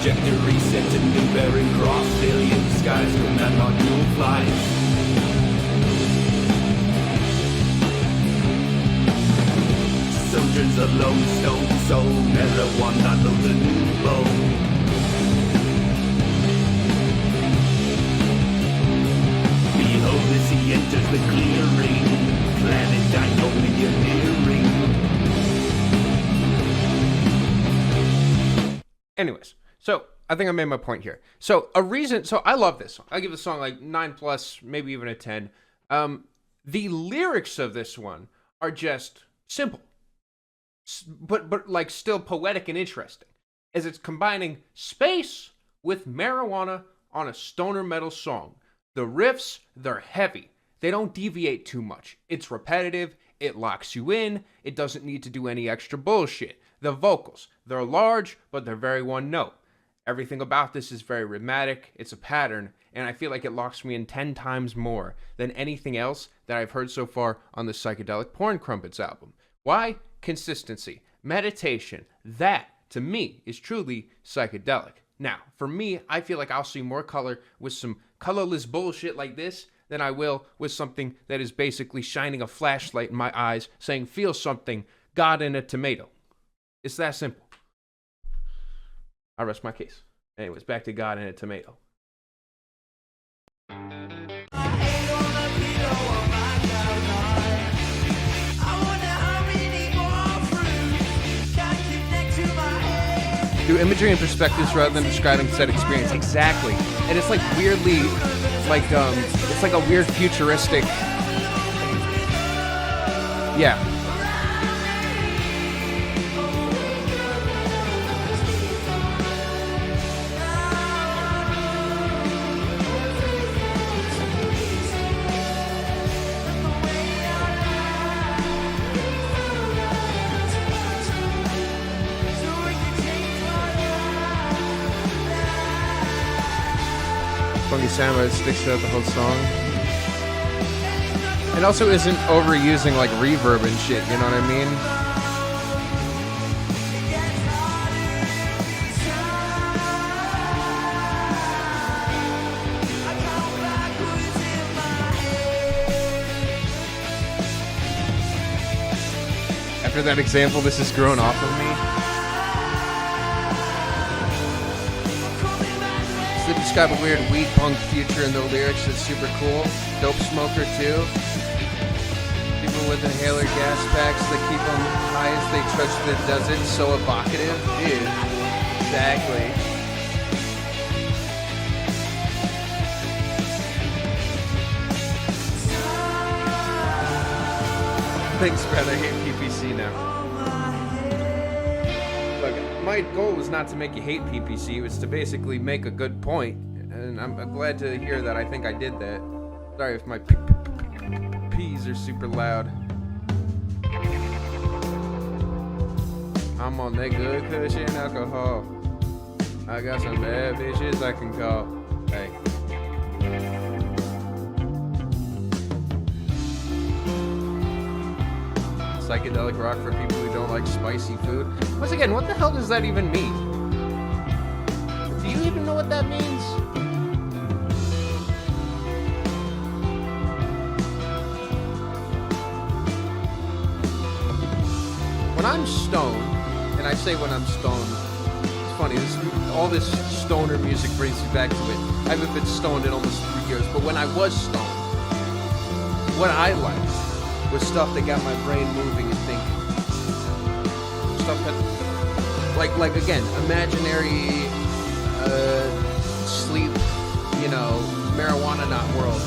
Trajectory set to new bearing cross, alien skies command module flies. Sojourns alone, stone soul, marijuana, the new bone. he enters the clearing. Planet dino engineering. Anyways, so I think I made my point here. So I love this song. I give the song like 9+, maybe even a 10. The lyrics of this one are just simple, but like still poetic and interesting, as it's combining space with marijuana on a stoner metal song. The riffs, they're heavy. They don't deviate too much. It's repetitive. It locks you in. It doesn't need to do any extra bullshit. The vocals, they're large, but they're very one note. Everything about this is very rhythmic. It's a pattern, and I feel like it locks me in 10 times more than anything else that I've heard so far on the Psychedelic Porn Crumpets album. Why? Consistency, meditation. That, to me, is truly psychedelic. Now, for me, I feel like I'll see more color with some colorless bullshit like this than I will with something that is basically shining a flashlight in my eyes saying, feel something, God in a tomato. It's that simple. I rest my case. Anyways, back to God in a tomato. Do imagery and perspectives rather than describing said experience. Exactly. And it's like weirdly, like, it's like a weird futuristic. Yeah. Funky sound, but it sticks throughout the whole song. And also isn't overusing like reverb and shit, you know what I mean? After that example, this has grown off of me. They describe a weird weed punk future in the lyrics that's super cool. Dope smoker too. People with inhaler gas packs that keep them high as they trudge through the desert. So evocative. Dude. Exactly. Thanks, Brad. I hate PPC now. Look, my goal was not to make you hate PPC. It was to basically make a good point. And I'm glad to hear that I think I did that. Sorry if my P's are super loud. I'm on that good cushion alcohol. I got some bad bitches I can call. Hey. Psychedelic rock for people who don't like spicy food. Once again, what the hell does that even mean? Do you even know what that means? When I'm stoned, and I say when I'm stoned, it's funny, all this stoner music brings me back to it. I haven't been stoned in almost 3 years, but when I was stoned, what I liked was stuff that got my brain moving and thinking. Stuff that, like again, imaginary, sleep, you know, marijuana not world.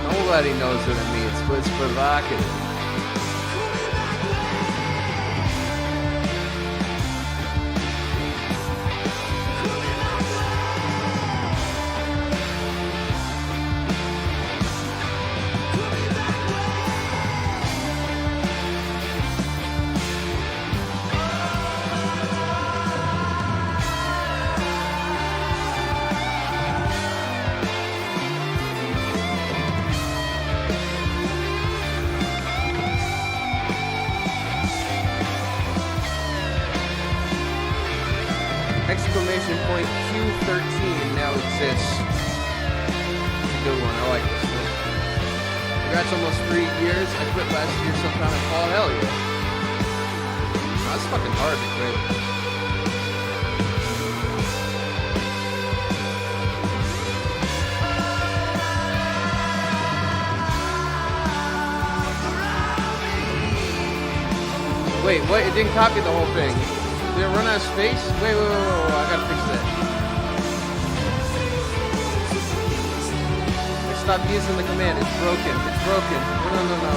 Nobody knows what it means, but it's provocative. Exclamation point Q13 now exists. It's a good one. I like this one. Congrats, almost 3 years. I quit last year sometime in fall. Hell yeah. That's fucking hard to quit. Wait, what? It didn't copy the whole thing. Did it run out of space? Wait, I gotta fix that. I stopped using the command. It's broken. It's broken. No.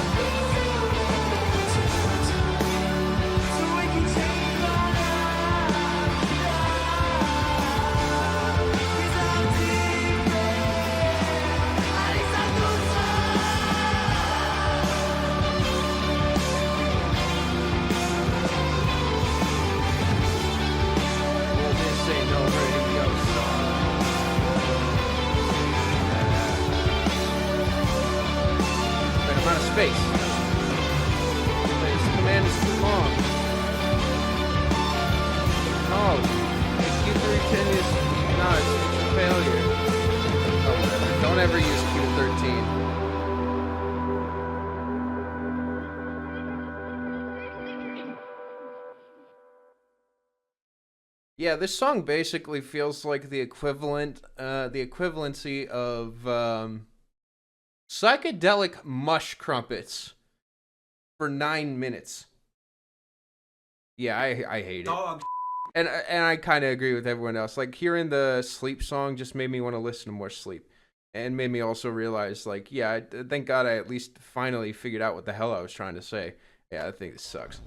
Space. This command is too long. Oh, Q310 is no, it's a failure. Oh, whatever. Don't ever use Q13. Yeah, this song basically feels like the equivalency of Psychedelic Mush Crumpets for 9 minutes. Yeah, I hate it. Dog. And I kind of agree with everyone else. Like, hearing the Sleep song just made me want to listen to more Sleep. And made me also realize, like, yeah, thank God I at least finally figured out what the hell I was trying to say. Yeah, I think this sucks.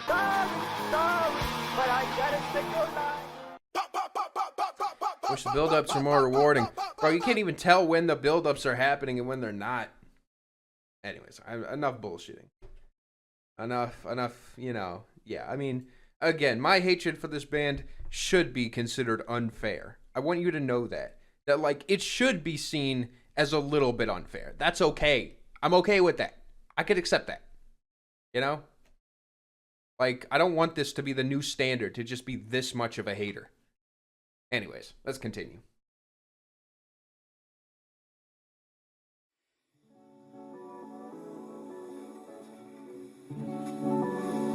Sorry, but I gotta say goodnight. Wish the build-ups are more rewarding. Bro, you can't even tell when the build-ups are happening and when they're not. Anyways, enough bullshitting. Enough, yeah, I mean, again, my hatred for this band should be considered unfair. I want you to know that. That, like, it should be seen as a little bit unfair. That's okay. I'm okay with that. I could accept that. You know? Like, I don't want this to be the new standard, to just be this much of a hater. Anyways, let's continue.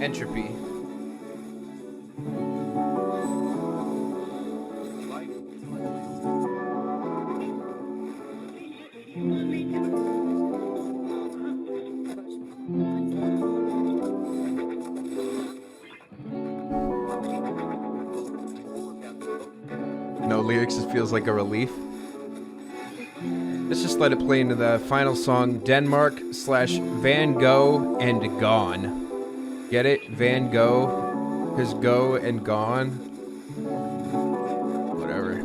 Entropy. No lyrics, it feels like a relief. Let's just let it play into the final song, Denmark/Van Gogh and Gone. Get it? Van Gogh? His go and gone? Whatever.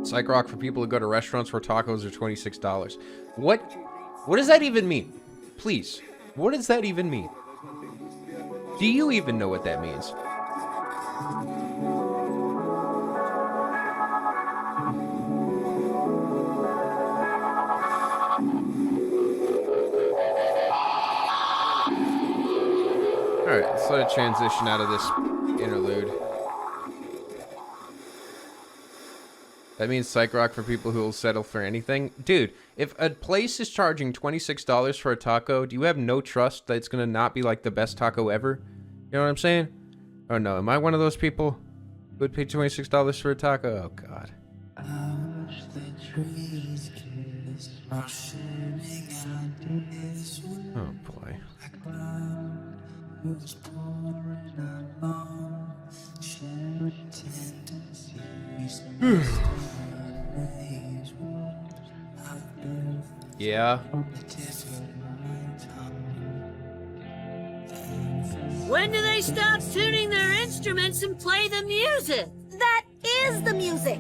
Psych rock for people who go to restaurants where tacos are $26. What does that even mean? Please, what does that even mean? Do you even know what that means? Alright, let's let it transition out of this interlude. That means psych rock for people who will settle for anything. Dude, if a place is charging $26 for a taco, do you have no trust that it's going to not be like the best taco ever? You know what I'm saying? Oh no, am I one of those people who would pay $26 for a taco? Oh god. Oh boy. Yeah. When do they stop tuning their instruments and play the music? That is the music.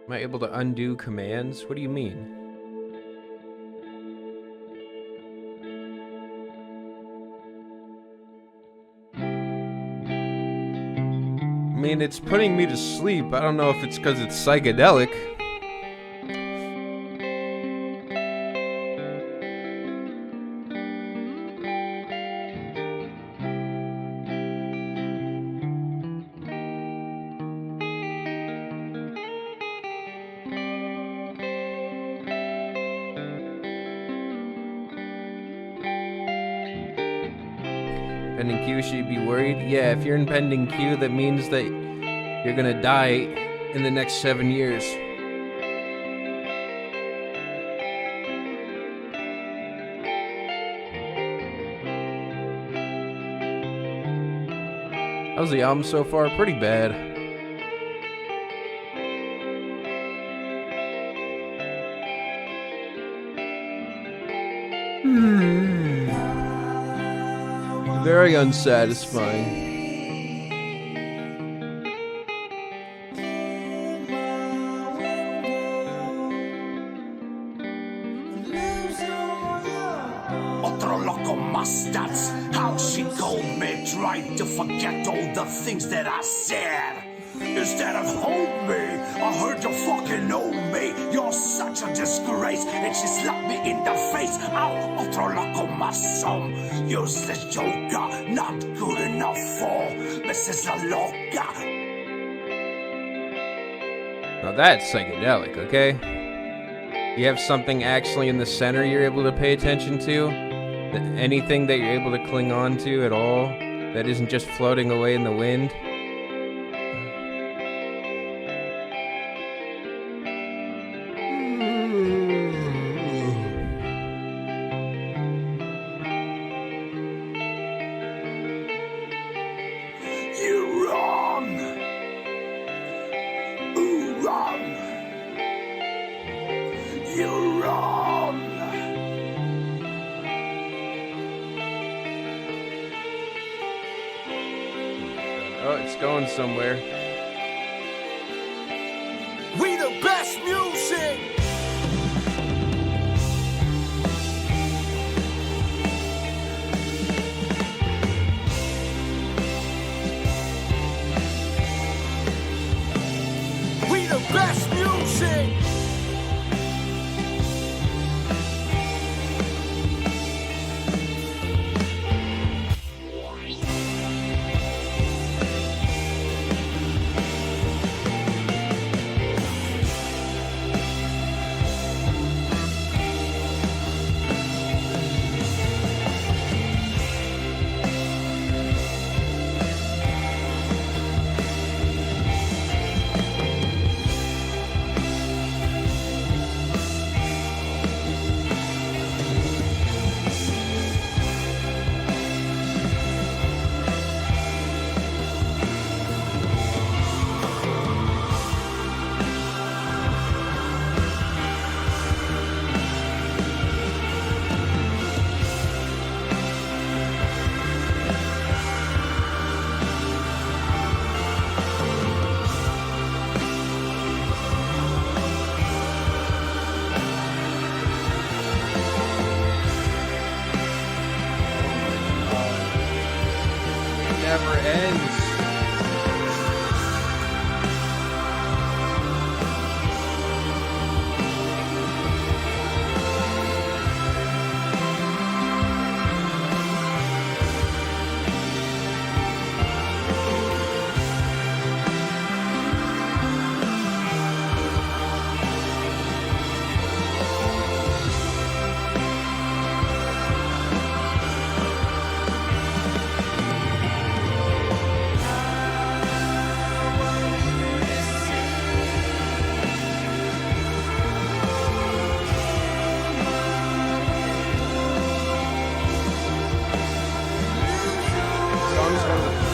Am I able to undo commands? What do you mean? I mean, it's putting me to sleep. I don't know if it's because it's psychedelic. Pending Q, should you be worried? Yeah, if you're in pending Q, that means that you're gonna die in the next 7 years. How's the album so far? Pretty bad. Very unsatisfying. Otro loco mustache, how she told me, tried to forget all the things that I said. Instead of hold me, I heard you fucking know me. You're such a disgrace, and she slapped me in the face. Ow, otro loco my son, useless joker, not good enough for Mrs. La Loca. Now that's psychedelic, okay? You have something actually in the center you're able to pay attention to? Anything that you're able to cling on to at all that isn't just floating away in the wind? You wrong. Ooh, wrong. You wrong. Oh, it's going somewhere. We the best music. We the best music. Never ends.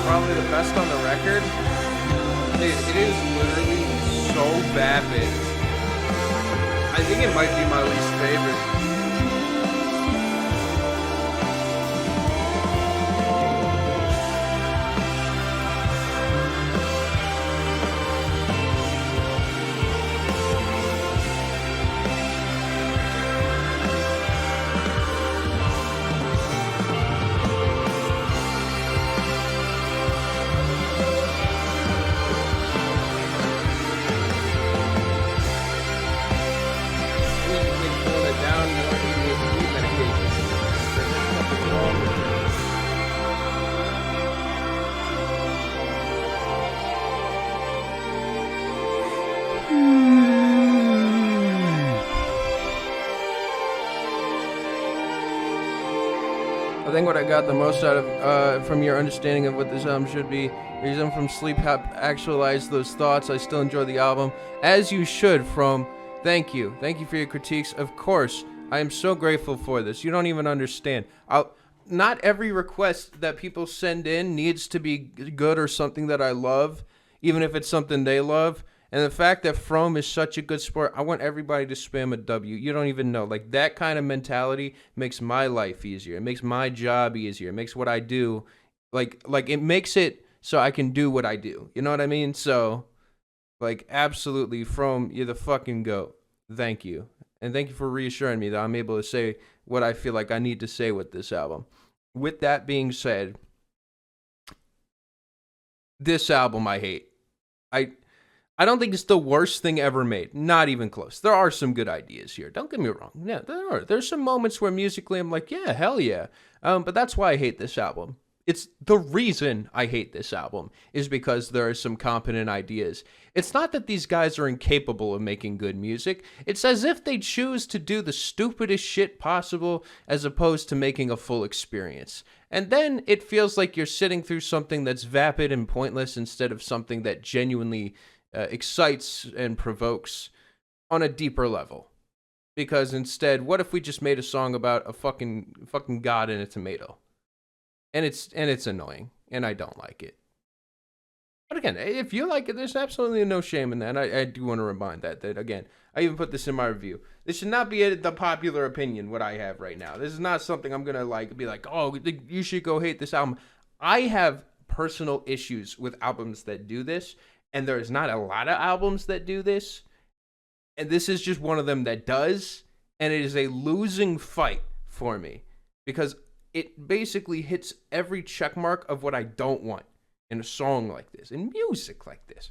Probably the best on the record. Dude, it is literally so vapid. I think it might be my least favorite. I think what I got the most out of from your understanding of what this album should be is from Sleep Actualize Those Thoughts. I still enjoy the album, as you should, from Thank You. Thank you for your critiques. Of course, I am so grateful for this. You don't even understand. Not every request that people send in needs to be good or something that I love, even if it's something they love. And the fact that From is such a good sport, I want everybody to spam a W. You don't even know. Like, that kind of mentality makes my life easier. It makes my job easier. It makes what I do, like it makes it so I can do what I do. You know what I mean? So, like, absolutely, From, you're the fucking GOAT. Thank you. And thank you for reassuring me that I'm able to say what I feel like I need to say with this album. With that being said, this album I hate. I don't think it's the worst thing ever made. Not even close. There are some good ideas here. Don't get me wrong. Yeah, there are. There's some moments where musically I'm like, yeah, hell yeah. But that's why I hate this album. It's the reason I hate this album is because there are some competent ideas. It's not that these guys are incapable of making good music. It's as if they choose to do the stupidest shit possible as opposed to making a full experience. And then it feels like you're sitting through something that's vapid and pointless instead of something that genuinely excites and provokes on a deeper level. Because instead, what if we just made a song about a fucking god and a tomato? And it's annoying, and I don't like it. But again, if you like it, there's absolutely no shame in that. And I do want to remind that again, I even put this in my review. This should not be the popular opinion, what I have right now. This is not something I'm gonna be like, oh, you should go hate this album. I have personal issues with albums that do this, and there's not a lot of albums that do this. And this is just one of them that does, and it is a losing fight for me because it basically hits every check mark of what I don't want in a song like this, in music like this.